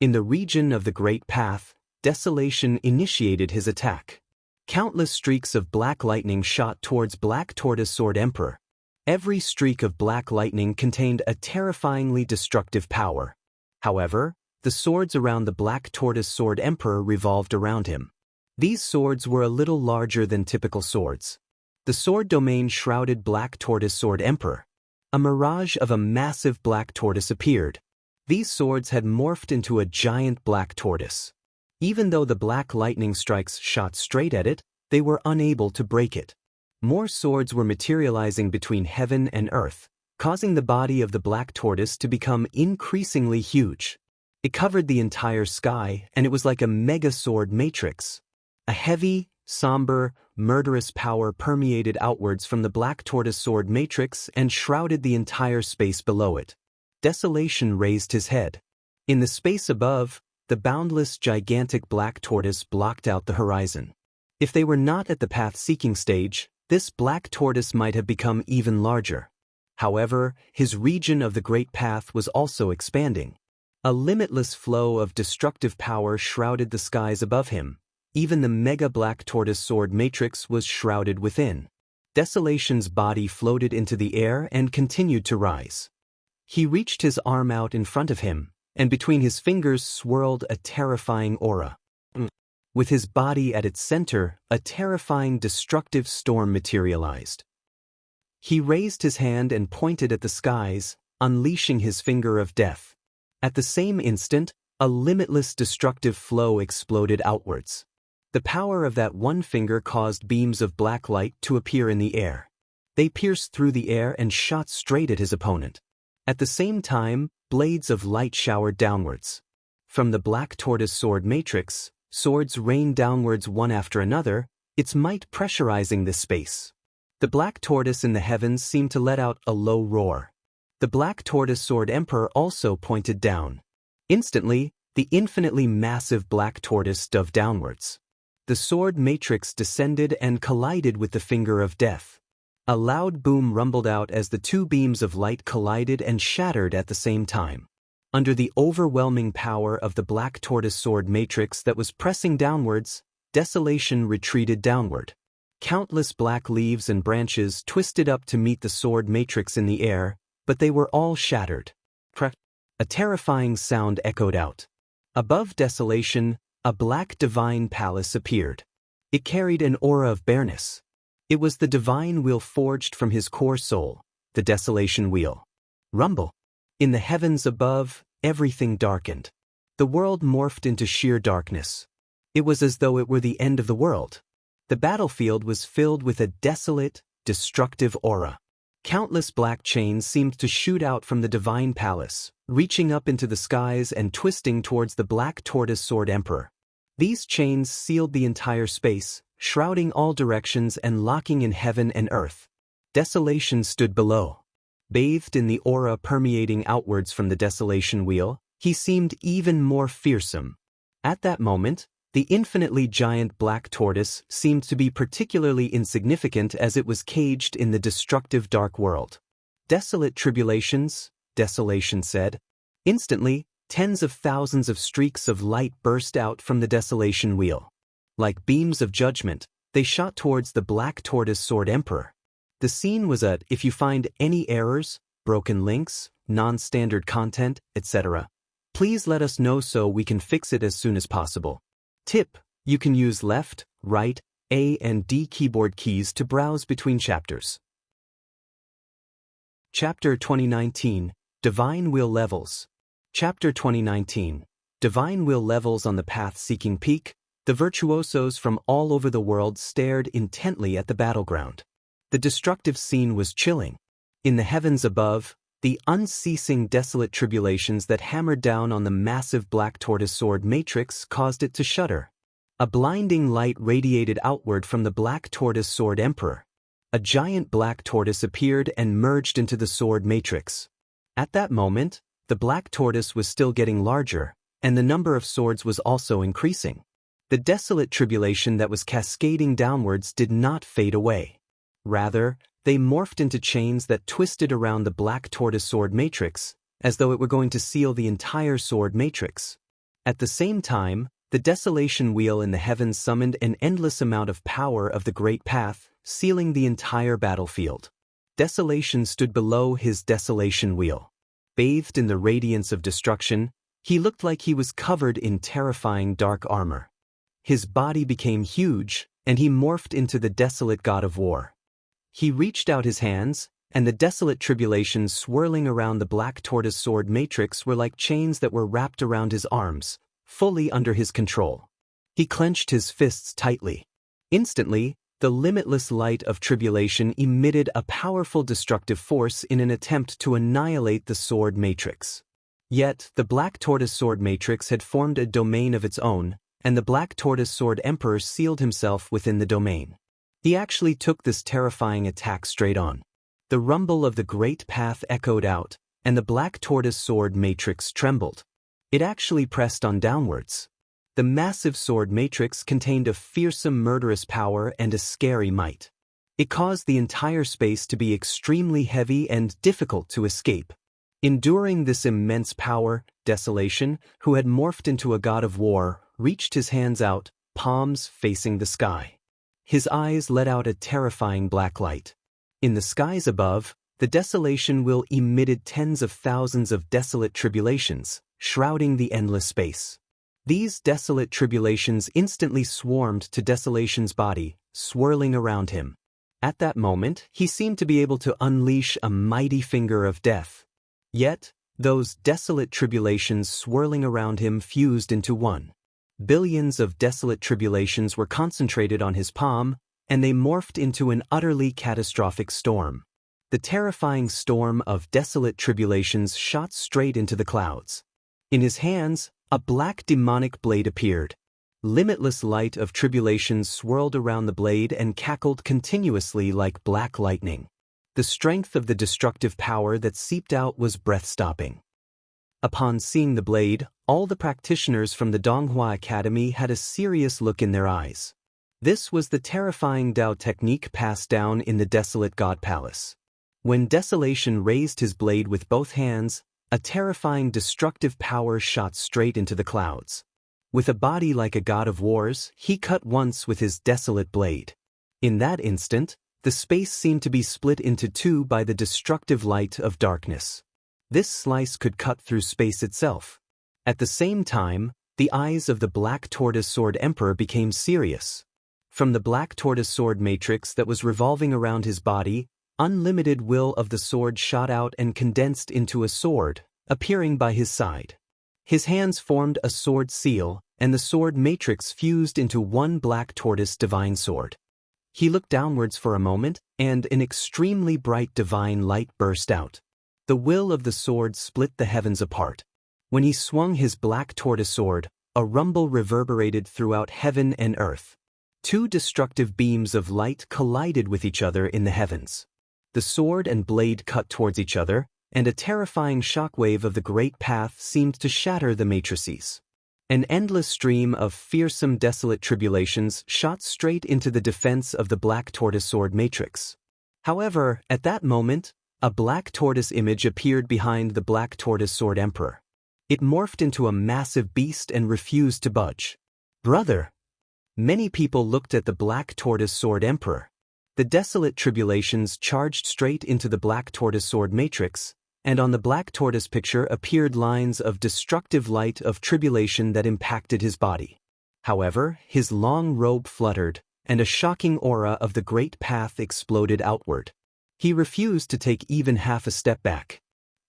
In the region of the Great Path, Desolation initiated his attack. Countless streaks of black lightning shot towards Black Tortoise Sword Emperor. Every streak of black lightning contained a terrifyingly destructive power. However, the swords around the Black Tortoise Sword Emperor revolved around him. These swords were a little larger than typical swords. The sword domain shrouded Black Tortoise Sword Emperor. A mirage of a massive black tortoise appeared. These swords had morphed into a giant black tortoise. Even though the black lightning strikes shot straight at it, they were unable to break it. More swords were materializing between heaven and earth, causing the body of the black tortoise to become increasingly huge. It covered the entire sky, and it was like a mega sword matrix. A heavy, somber, murderous power permeated outwards from the Black Tortoise Sword matrix and shrouded the entire space below it. Desolation raised his head. In the space above, the boundless, gigantic black tortoise blocked out the horizon. If they were not at the path-seeking stage, this black tortoise might have become even larger. However, his region of the Great Path was also expanding. A limitless flow of destructive power shrouded the skies above him. Even the mega Black Tortoise Sword matrix was shrouded within. Desolation's body floated into the air and continued to rise. He reached his arm out in front of him, and between his fingers swirled a terrifying aura. With his body at its center, a terrifying destructive storm materialized. He raised his hand and pointed at the skies, unleashing his finger of death. At the same instant, a limitless destructive flow exploded outwards. The power of that one finger caused beams of black light to appear in the air. They pierced through the air and shot straight at his opponent. At the same time, blades of light showered downwards. From the Black Tortoise Sword matrix, swords rained downwards one after another, its might pressurizing the space. The black tortoise in the heavens seemed to let out a low roar. The Black Tortoise Sword Emperor also pointed down. Instantly, the infinitely massive black tortoise dove downwards. The sword matrix descended and collided with the finger of death. A loud boom rumbled out as the two beams of light collided and shattered at the same time. Under the overwhelming power of the Black Tortoise Sword matrix that was pressing downwards, Desolation retreated downward. Countless black leaves and branches twisted up to meet the sword matrix in the air, but they were all shattered. A terrifying sound echoed out. Above Desolation, a black divine palace appeared. It carried an aura of bareness. It was the divine wheel forged from his core soul, the Desolation wheel. Rumble. In the heavens above, everything darkened. The world morphed into sheer darkness. It was as though it were the end of the world. The battlefield was filled with a desolate, destructive aura. Countless black chains seemed to shoot out from the divine palace, reaching up into the skies and twisting towards the Black Tortoise Sword Emperor. These chains sealed the entire space, shrouding all directions and locking in heaven and earth. Desolation stood below. Bathed in the aura permeating outwards from the Desolation wheel, he seemed even more fearsome. At that moment, the infinitely giant black tortoise seemed to be particularly insignificant as it was caged in the destructive dark world. "Desolate tribulations," Desolation said. Instantly, tens of thousands of streaks of light burst out from the Desolation wheel. Like beams of judgment, they shot towards the Black Tortoise Sword Emperor. The scene was at if you find any errors, broken links, non-standard content, etc. Please let us know so we can fix it as soon as possible. Tip: you can use left, right, A and D keyboard keys to browse between chapters. Chapter 2019, Divine Wheel Levels. Chapter 2019, Divine Wheel Levels. On the path-seeking peak, the virtuosos from all over the world stared intently at the battleground. The destructive scene was chilling. In the heavens above, the unceasing desolate tribulations that hammered down on the massive Black Tortoise Sword matrix caused it to shudder. A blinding light radiated outward from the Black Tortoise Sword Emperor. A giant black tortoise appeared and merged into the sword matrix. At that moment, the black tortoise was still getting larger, and the number of swords was also increasing. The desolate tribulation that was cascading downwards did not fade away. Rather, they morphed into chains that twisted around the Black Tortoise Sword matrix, as though it were going to seal the entire sword matrix. At the same time, the desolation wheel in the heavens summoned an endless amount of power of the great path, sealing the entire battlefield. Desolation stood below his desolation wheel. Bathed in the radiance of destruction, he looked like he was covered in terrifying dark armor. His body became huge, and he morphed into the desolate god of war. He reached out his hands, and the desolate tribulations swirling around the black tortoise sword matrix were like chains that were wrapped around his arms, fully under his control. He clenched his fists tightly. Instantly, the limitless light of tribulation emitted a powerful destructive force in an attempt to annihilate the sword matrix. Yet, the black tortoise sword matrix had formed a domain of its own, and the black tortoise sword emperor sealed himself within the domain. He actually took this terrifying attack straight on. The rumble of the great path echoed out, and the black tortoise sword matrix trembled. It actually pressed on downwards. The massive sword matrix contained a fearsome murderous power and a scary might. It caused the entire space to be extremely heavy and difficult to escape. Enduring this immense power, Desolation, who had morphed into a god of war, reached his hands out, palms facing the sky. His eyes let out a terrifying black light. In the skies above, the desolation wheel emitted tens of thousands of desolate tribulations, shrouding the endless space. These desolate tribulations instantly swarmed to Desolation's body, swirling around him. At that moment, he seemed to be able to unleash a mighty finger of death. Yet, those desolate tribulations swirling around him fused into one. Billions of desolate tribulations were concentrated on his palm, and they morphed into an utterly catastrophic storm. The terrifying storm of desolate tribulations shot straight into the clouds. In his hands, a black demonic blade appeared. Limitless light of tribulations swirled around the blade and cackled continuously like black lightning. The strength of the destructive power that seeped out was breath-stopping. Upon seeing the blade, all the practitioners from the Donghua Academy had a serious look in their eyes. This was the terrifying Dao technique passed down in the desolate God Palace. When Desolation raised his blade with both hands, a terrifying destructive power shot straight into the clouds. With a body like a god of wars, he cut once with his desolate blade. In that instant, the space seemed to be split into two by the destructive light of darkness. This slice could cut through space itself. At the same time, the eyes of the black tortoise sword emperor became serious. From the black tortoise sword matrix that was revolving around his body, unlimited will of the sword shot out and condensed into a sword, appearing by his side. His hands formed a sword seal, and the sword matrix fused into one black tortoise divine sword. He looked downwards for a moment, and an extremely bright divine light burst out. The will of the sword split the heavens apart. When he swung his black tortoise sword, a rumble reverberated throughout heaven and earth. Two destructive beams of light collided with each other in the heavens. The sword and blade cut towards each other, and a terrifying shockwave of the great path seemed to shatter the matrices. An endless stream of fearsome desolate tribulations shot straight into the defense of the black tortoise sword matrix. However, at that moment, a black tortoise image appeared behind the black tortoise sword emperor. It morphed into a massive beast and refused to budge. "Brother!" Many people looked at the black tortoise sword emperor. The desolate tribulations charged straight into the black tortoise sword matrix, and on the black tortoise picture appeared lines of destructive light of tribulation that impacted his body. However, his long robe fluttered, and a shocking aura of the great path exploded outward. He refused to take even half a step back.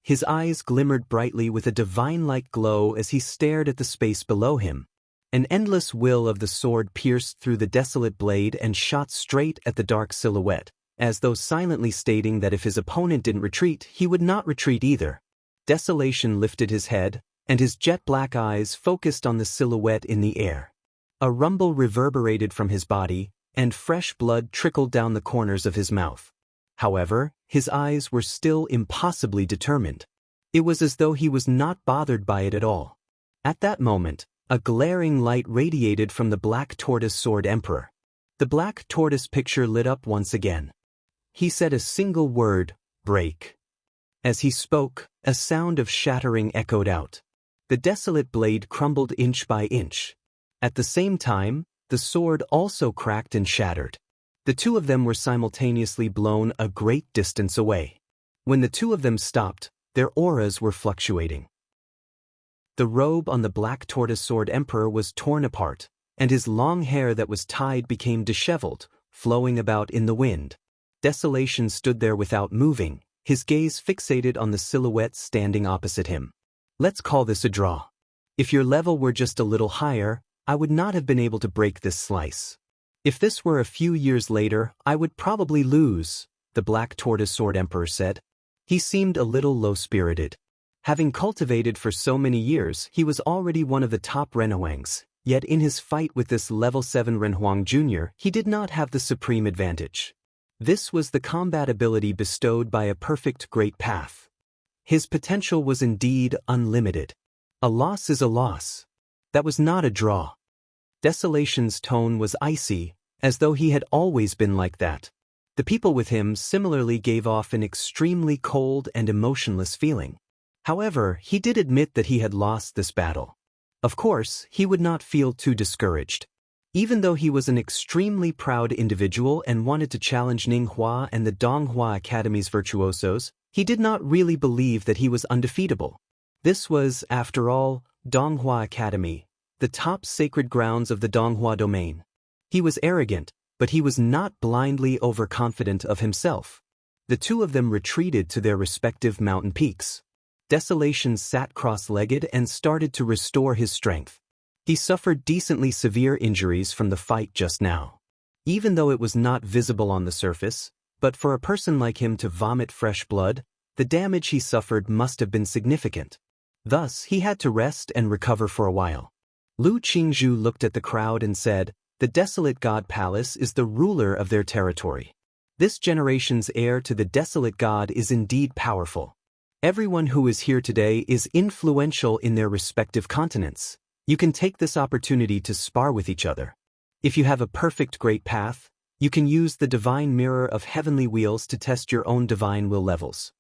His eyes glimmered brightly with a divine-like glow as he stared at the space below him. An endless will of the sword pierced through the desolate blade and shot straight at the dark silhouette, as though silently stating that if his opponent didn't retreat, he would not retreat either. Desolation lifted his head, and his jet-black eyes focused on the silhouette in the air. A rumble reverberated from his body, and fresh blood trickled down the corners of his mouth. However, his eyes were still impossibly determined. It was as though he was not bothered by it at all. At that moment, a glaring light radiated from the black tortoise sword emperor. The black tortoise picture lit up once again. He said a single word, "Break." As he spoke, a sound of shattering echoed out. The desolate blade crumbled inch by inch. At the same time, the sword also cracked and shattered. The two of them were simultaneously blown a great distance away. When the two of them stopped, their auras were fluctuating. The robe on the black tortoise sword emperor was torn apart, and his long hair that was tied became disheveled, flowing about in the wind. Desolation stood there without moving, his gaze fixated on the silhouette standing opposite him. Let's call this a draw. If your level were just a little higher, I would not have been able to break this slice. If this were a few years later, I would probably lose, the black tortoise sword emperor said. He seemed a little low-spirited. Having cultivated for so many years, he was already one of the top Renhuangs, yet in his fight with this level 7 Renhuang Jr., he did not have the supreme advantage. This was the combat ability bestowed by a perfect great path. His potential was indeed unlimited. A loss is a loss. That was not a draw. Desolation's tone was icy, as though he had always been like that. The people with him similarly gave off an extremely cold and emotionless feeling. However, he did admit that he had lost this battle. Of course, he would not feel too discouraged. Even though he was an extremely proud individual and wanted to challenge Ninghua and the Donghua Academy's virtuosos, he did not really believe that he was undefeatable. This was, after all, Donghua Academy, the top sacred grounds of the Donghua domain. He was arrogant, but he was not blindly overconfident of himself. The two of them retreated to their respective mountain peaks. Desolation sat cross-legged and started to restore his strength. He suffered decently severe injuries from the fight just now. Even though it was not visible on the surface, but for a person like him to vomit fresh blood, the damage he suffered must have been significant. Thus, he had to rest and recover for a while. Lu Qingzhu looked at the crowd and said, "The Desolate God Palace is the ruler of their territory. This generation's heir to the Desolate God is indeed powerful. Everyone who is here today is influential in their respective continents. You can take this opportunity to spar with each other. If you have a perfect great path, you can use the divine mirror of heavenly wheels to test your own divine will levels."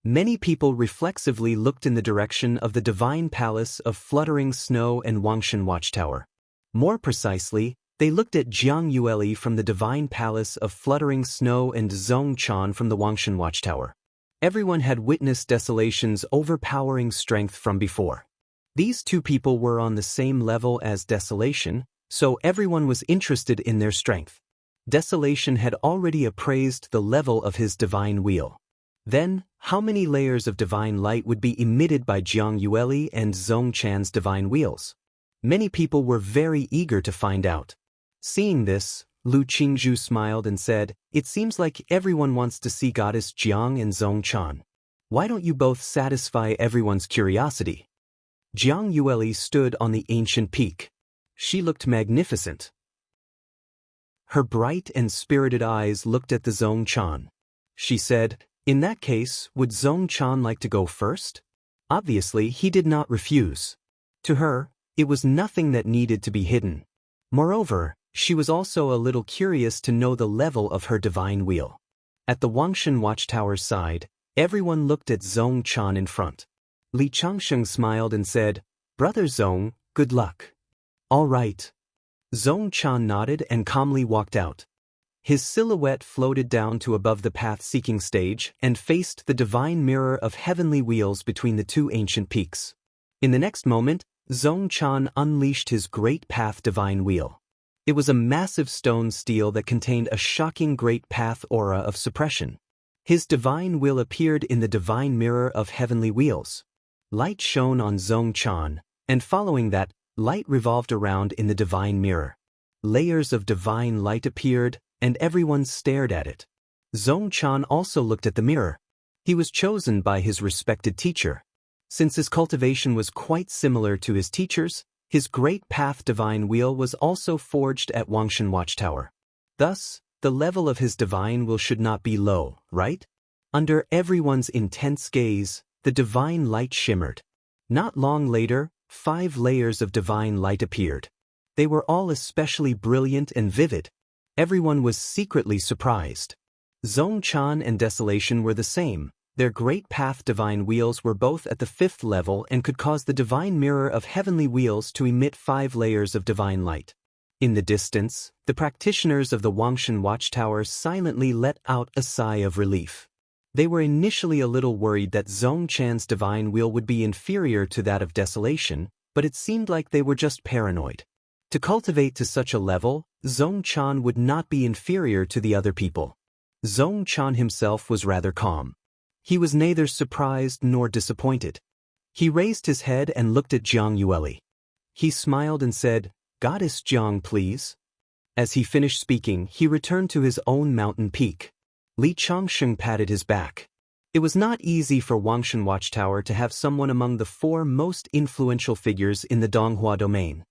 Many people reflexively looked in the direction of the divine palace of fluttering snow and Wangshan Watchtower. More precisely, they looked at Jiang Yueli from the divine palace of fluttering snow and Zhong Chan from the Wangshan Watchtower. Everyone had witnessed Desolation's overpowering strength from before. These two people were on the same level as Desolation, so everyone was interested in their strength. Desolation had already appraised the level of his divine wheel. Then, how many layers of divine light would be emitted by Jiang Yueli and Zhong Chan's divine wheels? Many people were very eager to find out. Seeing this, Lu Qingzhu smiled and said, "It seems like everyone wants to see Goddess Jiang and Zhong Chan. Why don't you both satisfy everyone's curiosity?" Jiang Yueli stood on the ancient peak. She looked magnificent. Her bright and spirited eyes looked at the Zhong Chan. She said, "In that case, would Zhong Chan like to go first?" Obviously, he did not refuse. To her, it was nothing that needed to be hidden. Moreover, she was also a little curious to know the level of her divine wheel. At the Wangshan Watchtower's side, everyone looked at Zhong Chan in front. Li Changsheng smiled and said, "Brother Zhong, good luck." "All right." Zhong Chan nodded and calmly walked out. His silhouette floated down to above the path-seeking stage and faced the divine mirror of heavenly wheels between the two ancient peaks. In the next moment, Zhong Chan unleashed his great path divine wheel. It was a massive stone steel that contained a shocking great path aura of suppression. His divine will appeared in the divine mirror of heavenly wheels. Light shone on Zhong Chan, and following that, light revolved around in the divine mirror. Layers of divine light appeared, and everyone stared at it. Zhong Chan also looked at the mirror. He was chosen by his respected teacher. Since his cultivation was quite similar to his teacher's, his great path divine wheel was also forged at Wangshan Watchtower. Thus, the level of his divine will should not be low, right? Under everyone's intense gaze, the divine light shimmered. Not long later, 5 layers of divine light appeared. They were all especially brilliant and vivid. Everyone was secretly surprised. Zhong Chan and Desolation were the same. Their great path divine wheels were both at the 5th level and could cause the divine mirror of heavenly wheels to emit 5 layers of divine light. In the distance, the practitioners of the Wangshan Watchtower silently let out a sigh of relief. They were initially a little worried that Zhongchan's divine wheel would be inferior to that of Desolation, but it seemed like they were just paranoid. To cultivate to such a level, Zhongchan would not be inferior to the other people. Zhongchan himself was rather calm. He was neither surprised nor disappointed. He raised his head and looked at Jiang Yueli. He smiled and said, "Goddess Jiang, please." As he finished speaking, he returned to his own mountain peak. Li Changsheng patted his back. It was not easy for Wangshan Watchtower to have someone among the 4 most influential figures in the Donghua domain.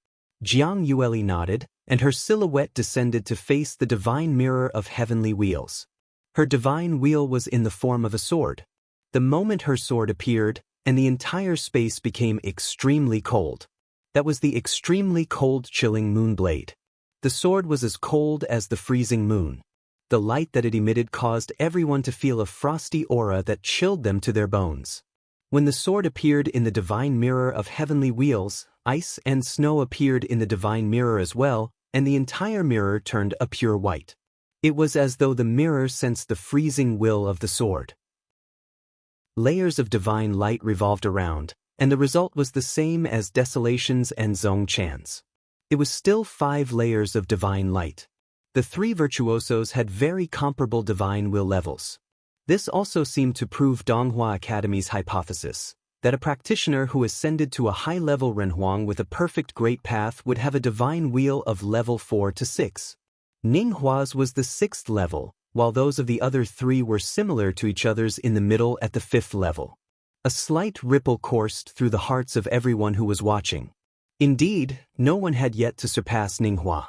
Jiang Yueli nodded, and her silhouette descended to face the divine mirror of heavenly wheels. Her divine wheel was in the form of a sword. The moment her sword appeared, and the entire space became extremely cold. That was the extremely cold, chilling moonblade. The sword was as cold as the freezing moon. The light that it emitted caused everyone to feel a frosty aura that chilled them to their bones. When the sword appeared in the divine mirror of heavenly wheels, ice and snow appeared in the divine mirror as well, and the entire mirror turned a pure white. It was as though the mirror sensed the freezing will of the sword. Layers of divine light revolved around, and the result was the same as Desolation's and Zhongchan's. It was still 5 layers of divine light. The 3 virtuosos had very comparable divine will levels. This also seemed to prove Donghua Academy's hypothesis, that a practitioner who ascended to a high-level Renhuang with a perfect great path would have a divine wheel of level 4 to 6. Ninghua's was the 6th level, while those of the other 3 were similar to each other's in the middle at the 5th level. A slight ripple coursed through the hearts of everyone who was watching. Indeed, no one had yet to surpass Ninghua.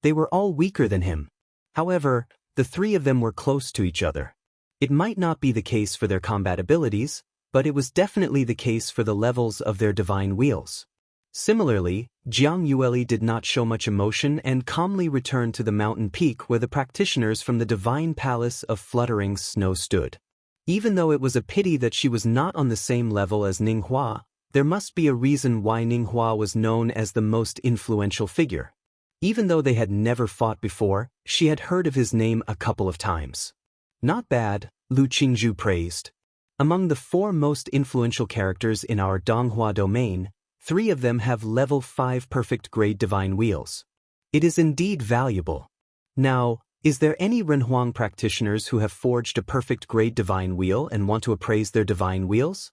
They were all weaker than him. However, the 3 of them were close to each other. It might not be the case for their combat abilities, but it was definitely the case for the levels of their divine wheels. Similarly, Jiang Yueli did not show much emotion and calmly returned to the mountain peak where the practitioners from the divine palace of fluttering snow stood. Even though it was a pity that she was not on the same level as Ninghua, there must be a reason why Ninghua was known as the most influential figure. Even though they had never fought before, she had heard of his name a couple of times. "Not bad," Lu Qingzhu praised. "Among the 4 most influential characters in our Donghua domain, 3 of them have level 5 perfect grade divine wheels. It is indeed valuable. Now, is there any Renhuang practitioners who have forged a perfect grade divine wheel and want to appraise their divine wheels?"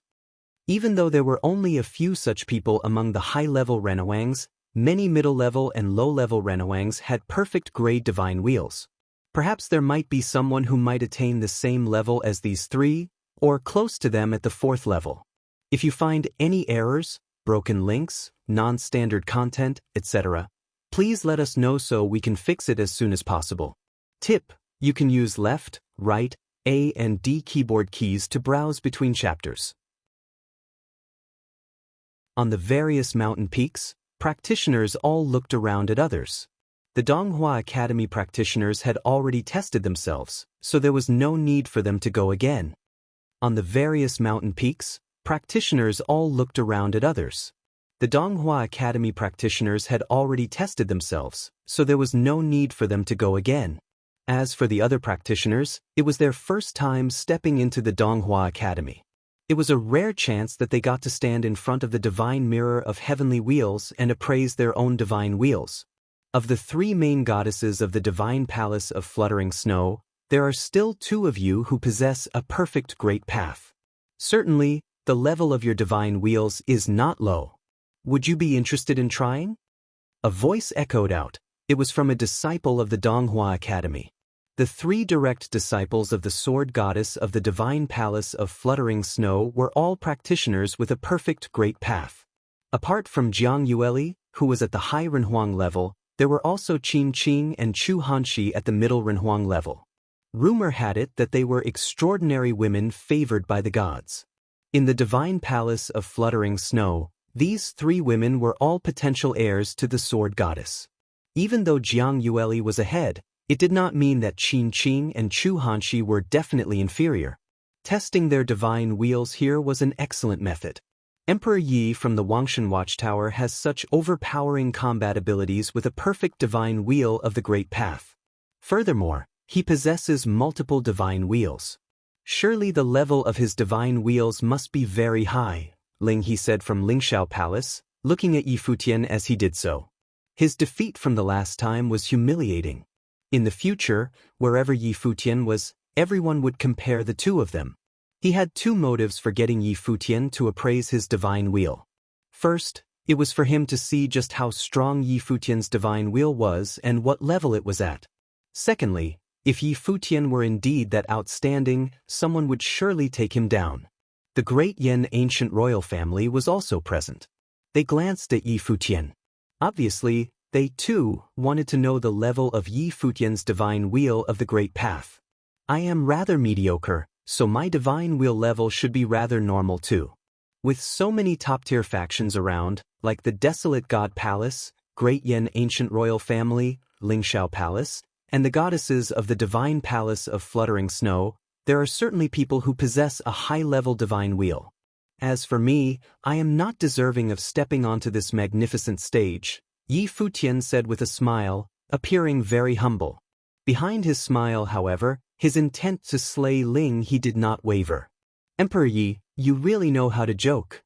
Even though there were only a few such people among the high-level Renhuangs, many middle-level and low-level Renhuangs had perfect grade divine wheels. Perhaps there might be someone who might attain the same level as these 3, or close to them at the 4th level. If you find any errors, broken links, non-standard content, etc., please let us know so we can fix it as soon as possible. Tip: you can use left, right, A and D keyboard keys to browse between chapters. On the various mountain peaks, practitioners all looked around at others. The Donghua Academy practitioners had already tested themselves, so there was no need for them to go again. On the various mountain peaks, practitioners all looked around at others. The Donghua Academy practitioners had already tested themselves, so there was no need for them to go again. As for the other practitioners, it was their first time stepping into the Donghua Academy. It was a rare chance that they got to stand in front of the divine mirror of heavenly wheels and appraise their own divine wheels. Of the 3 main goddesses of the divine palace of fluttering snow, there are still 2 of you who possess a perfect great path. Certainly, the level of your divine wheels is not low. Would you be interested in trying? A voice echoed out. It was from a disciple of the Donghua Academy. The 3 direct disciples of the sword goddess of the divine palace of fluttering snow were all practitioners with a perfect great path. Apart from Jiang Yueli, who was at the high Renhuang level, there were also Qin Qing and Chu Hanshi at the middle Renhuang level. Rumor had it that they were extraordinary women favored by the gods. In the divine palace of fluttering snow, these 3 women were all potential heirs to the sword goddess. Even though Jiang Yueli was ahead, it did not mean that Qin Qing and Chu Hanshi were definitely inferior. Testing their divine wheels here was an excellent method. Emperor Yi from the Wangshan Watchtower has such overpowering combat abilities with a perfect divine wheel of the Great Path. Furthermore, he possesses multiple divine wheels. Surely the level of his divine wheels must be very high, Ling He said from Lingshao Palace, looking at Yi Futian as he did so. His defeat from the last time was humiliating. In the future, wherever Yi Futian was, everyone would compare the two of them. He had two motives for getting Yi Futian to appraise his divine wheel. First, it was for him to see just how strong Yi Futian's divine wheel was and what level it was at. Secondly, if Yi Futian were indeed that outstanding, someone would surely take him down. The great Yan ancient royal family was also present. They glanced at Yi Futian. Obviously, they too wanted to know the level of Yi Futian's divine wheel of the Great Path. I am rather mediocre, so my divine wheel level should be rather normal too. With so many top-tier factions around, like the Desolate God Palace, Great Yan Ancient Royal Family, Lingshao Palace, and the goddesses of the Divine Palace of Fluttering Snow, there are certainly people who possess a high-level divine wheel. As for me, I am not deserving of stepping onto this magnificent stage, Yi Futian said with a smile, appearing very humble. Behind his smile, however, his intent to slay Ling He did not waver. Emperor Yi, you really know how to joke.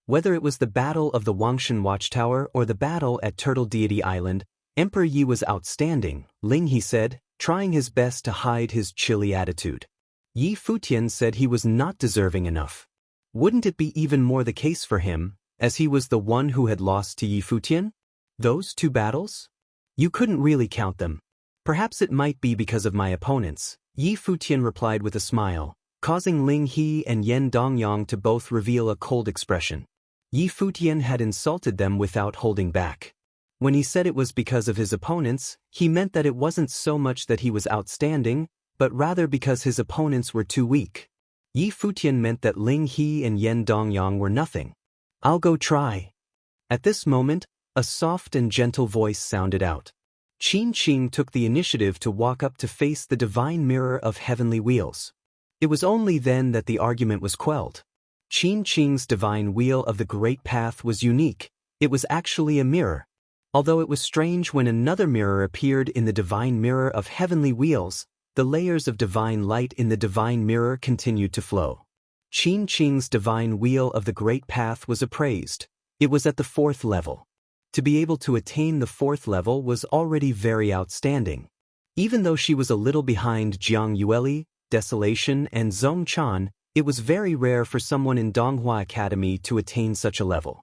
Whether it was the battle of the Wangshan Watchtower or the battle at Turtle Deity Island, Emperor Yi was outstanding, Ling He said, trying his best to hide his chilly attitude. Yi Futian said he was not deserving enough. Wouldn't it be even more the case for him, as he was the one who had lost to Yi Futian? Those two battles? You couldn't really count them. Perhaps it might be because of my opponents, Yi Futian replied with a smile, causing Ling He and Yan Dongyang to both reveal a cold expression. Yi Futian had insulted them without holding back. When he said it was because of his opponents, he meant that it wasn't so much that he was outstanding, but rather because his opponents were too weak. Yi Futian meant that Ling He and Yan Dongyang were nothing. I'll go try. At this moment, a soft and gentle voice sounded out. Qin Qing took the initiative to walk up to face the divine mirror of heavenly wheels. It was only then that the argument was quelled. Qin Qing's divine wheel of the Great Path was unique. It was actually a mirror. Although it was strange when another mirror appeared in the divine mirror of heavenly wheels, the layers of divine light in the divine mirror continued to flow. Qin Qing's divine wheel of the Great Path was appraised. It was at the 4th level. To be able to attain the 4th level was already very outstanding. Even though she was a little behind Jiang Yueli, Desolation, and Zhong Chan, it was very rare for someone in Donghua Academy to attain such a level.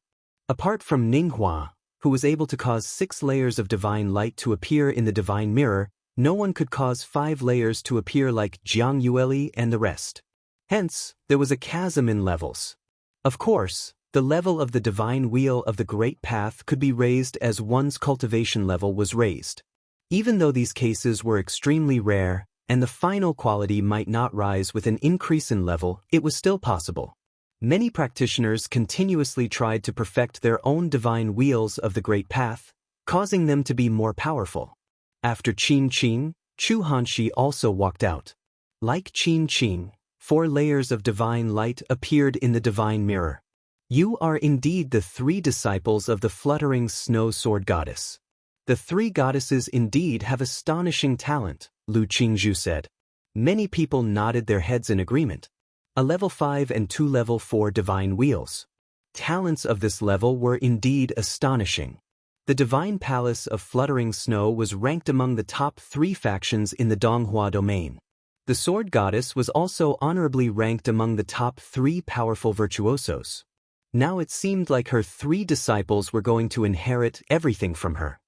Apart from Ninghua, who was able to cause 6 layers of divine light to appear in the divine mirror, no one could cause 5 layers to appear like Jiang Yueli and the rest. Hence, there was a chasm in levels. Of course, the level of the divine wheel of the Great Path could be raised as one's cultivation level was raised. Even though these cases were extremely rare, and the final quality might not rise with an increase in level, it was still possible. Many practitioners continuously tried to perfect their own divine wheels of the Great Path, causing them to be more powerful. After Qin Qing, Chu Hanshi also walked out. Like Qin Qing, 4 layers of divine light appeared in the divine mirror. You are indeed the 3 disciples of the fluttering snow sword goddess. The 3 goddesses indeed have astonishing talent, Lu Qingzhu said. Many people nodded their heads in agreement. A level 5 and 2 level 4 divine wheels. Talents of this level were indeed astonishing. The divine palace of fluttering snow was ranked among the top 3 factions in the Donghua domain. The sword goddess was also honorably ranked among the top 3 powerful virtuosos. Now it seemed like her 3 disciples were going to inherit everything from her.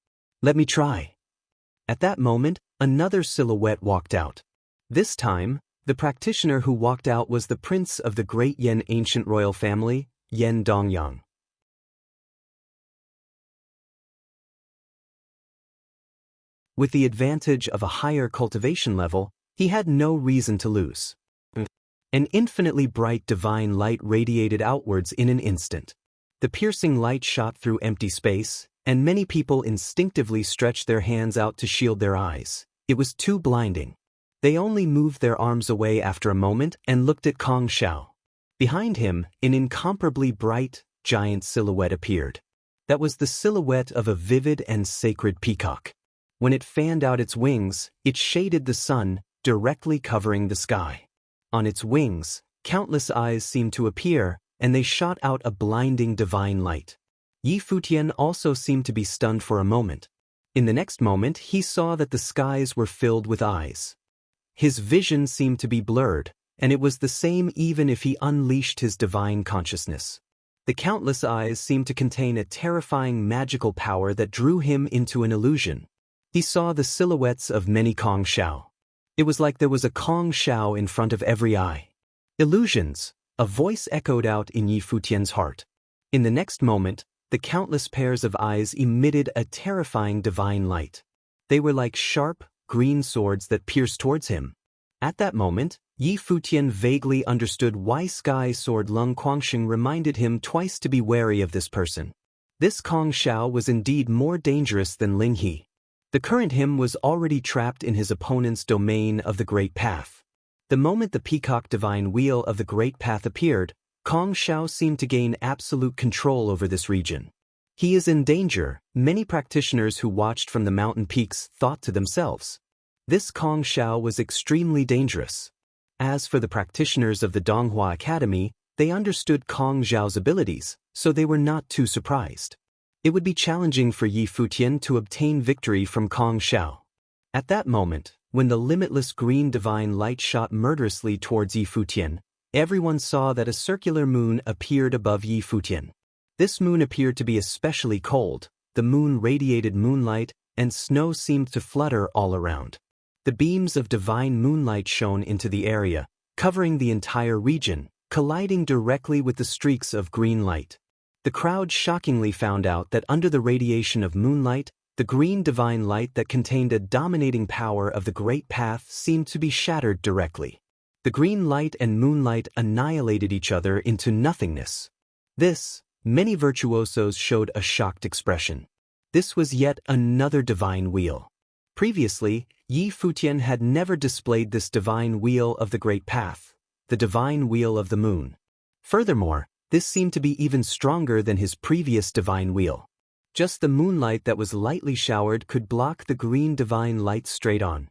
Let me try. At that moment, another silhouette walked out. This time, the practitioner who walked out was the prince of the great Yan ancient royal family, Yan Dongyang. With the advantage of a higher cultivation level, he had no reason to lose. An infinitely bright divine light radiated outwards in an instant. The piercing light shot through empty space, and many people instinctively stretched their hands out to shield their eyes. It was too blinding. They only moved their arms away after a moment and looked at Kong Xiao. Behind him, an incomparably bright, giant silhouette appeared. That was the silhouette of a vivid and sacred peacock. When it fanned out its wings, it shaded the sun, directly covering the sky. On its wings, countless eyes seemed to appear, and they shot out a blinding divine light. Yi Futian also seemed to be stunned for a moment. In the next moment, he saw that the skies were filled with eyes. His vision seemed to be blurred, and it was the same even if he unleashed his divine consciousness. The countless eyes seemed to contain a terrifying magical power that drew him into an illusion. He saw the silhouettes of many Kong Xiao. It was like there was a Kong Xiao in front of every eye. Illusions, a voice echoed out in Yi Futian's heart. In the next moment, the countless pairs of eyes emitted a terrifying divine light. They were like sharp, green swords that pierced towards him. At that moment, Yi Futian vaguely understood why Sky Sword Lung Guangxing reminded him twice to be wary of this person. This Kong Xiao was indeed more dangerous than Ling He. The current him was already trapped in his opponent's domain of the Great Path. The moment the peacock divine wheel of the Great Path appeared, Kong Xiao seemed to gain absolute control over this region. He is in danger, many practitioners who watched from the mountain peaks thought to themselves. This Kong Xiao was extremely dangerous. As for the practitioners of the Donghua Academy, they understood Kong Xiao's abilities, so they were not too surprised. It would be challenging for Yi Futian to obtain victory from Kong Xiao. At that moment, when the limitless green divine light shot murderously towards Yi Futian, everyone saw that a circular moon appeared above Yi Futian. This moon appeared to be especially cold, the moon radiated moonlight, and snow seemed to flutter all around. The beams of divine moonlight shone into the area, covering the entire region, colliding directly with the streaks of green light. The crowd shockingly found out that under the radiation of moonlight, the green divine light that contained a dominating power of the Great Path seemed to be shattered directly. The green light and moonlight annihilated each other into nothingness. Many virtuosos showed a shocked expression. This was yet another divine wheel. Previously, Yi Futian had never displayed this divine wheel of the Great Path, the divine wheel of the moon. Furthermore, this seemed to be even stronger than his previous divine wheel. Just the moonlight that was lightly showered could block the green divine light straight on.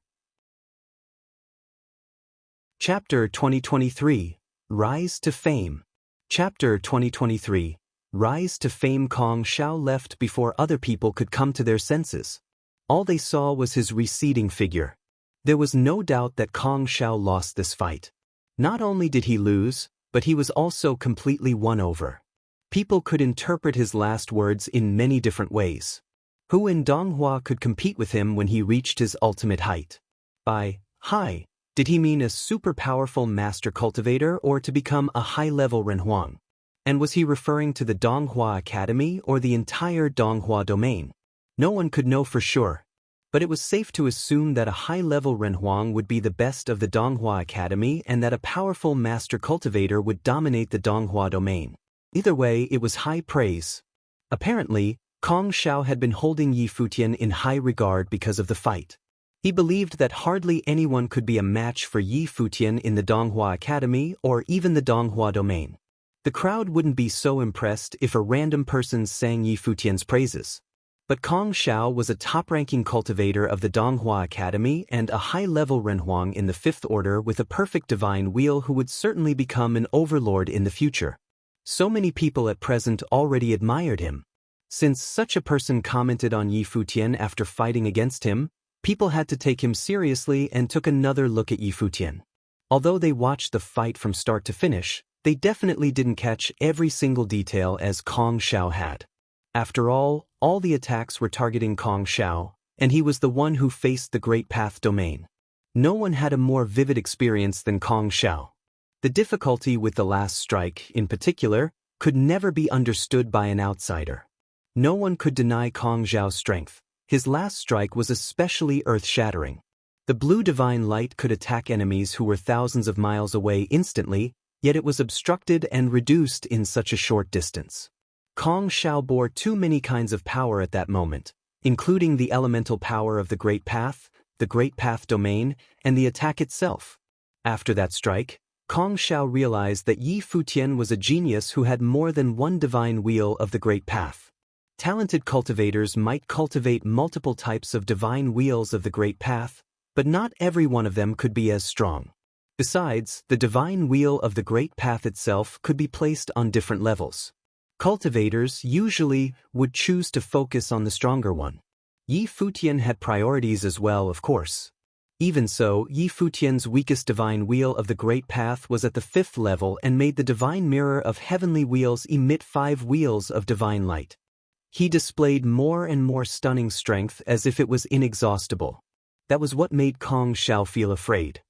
Chapter 2023, Rise to Fame. Chapter 2023, Rise to Fame. Kong Xiao left before other people could come to their senses. All they saw was his receding figure. There was no doubt that Kong Xiao lost this fight. Not only did he lose, but he was also completely won over. People could interpret his last words in many different ways. Who in Donghua could compete with him when he reached his ultimate height? By high, did he mean a super powerful master cultivator or to become a high-level Renhuang? And was he referring to the Donghua Academy or the entire Donghua domain? No one could know for sure, but it was safe to assume that a high-level Renhuang would be the best of the Donghua Academy and that a powerful master cultivator would dominate the Donghua domain. Either way, it was high praise. Apparently, Kong Xiao had been holding Yi Futian in high regard because of the fight. He believed that hardly anyone could be a match for Yi Futian in the Donghua Academy or even the Donghua domain. The crowd wouldn't be so impressed if a random person sang Yi Futian's praises. But Kong Xiao was a top-ranking cultivator of the Donghua Academy and a high-level Renhuang in the 5th order with a perfect divine wheel who would certainly become an overlord in the future. So many people at present already admired him. Since such a person commented on Yi Futian after fighting against him, people had to take him seriously and took another look at Yi Futian. Although they watched the fight from start to finish, they definitely didn't catch every single detail as Kong Xiao had. After all the attacks were targeting Kong Xiao, and he was the one who faced the Great Path domain. No one had a more vivid experience than Kong Xiao. The difficulty with the last strike, in particular, could never be understood by an outsider. No one could deny Kong Xiao's strength. His last strike was especially earth-shattering. The blue divine light could attack enemies who were thousands of miles away instantly, yet it was obstructed and reduced in such a short distance. Kong Xiao bore too many kinds of power at that moment, including the elemental power of the Great Path, the Great Path domain, and the attack itself. After that strike, Kong Xiao realized that Yi Futian was a genius who had more than one divine wheel of the Great Path. Talented cultivators might cultivate multiple types of divine wheels of the Great Path, but not every one of them could be as strong. Besides, the divine wheel of the Great Path itself could be placed on different levels. Cultivators usually would choose to focus on the stronger one. Yi Futian had priorities as well, of course. Even so, Yi Futian's weakest divine wheel of the Great Path was at the 5th level and made the divine mirror of heavenly wheels emit 5 wheels of divine light. He displayed more and more stunning strength as if it was inexhaustible. That was what made Kong Xiao feel afraid.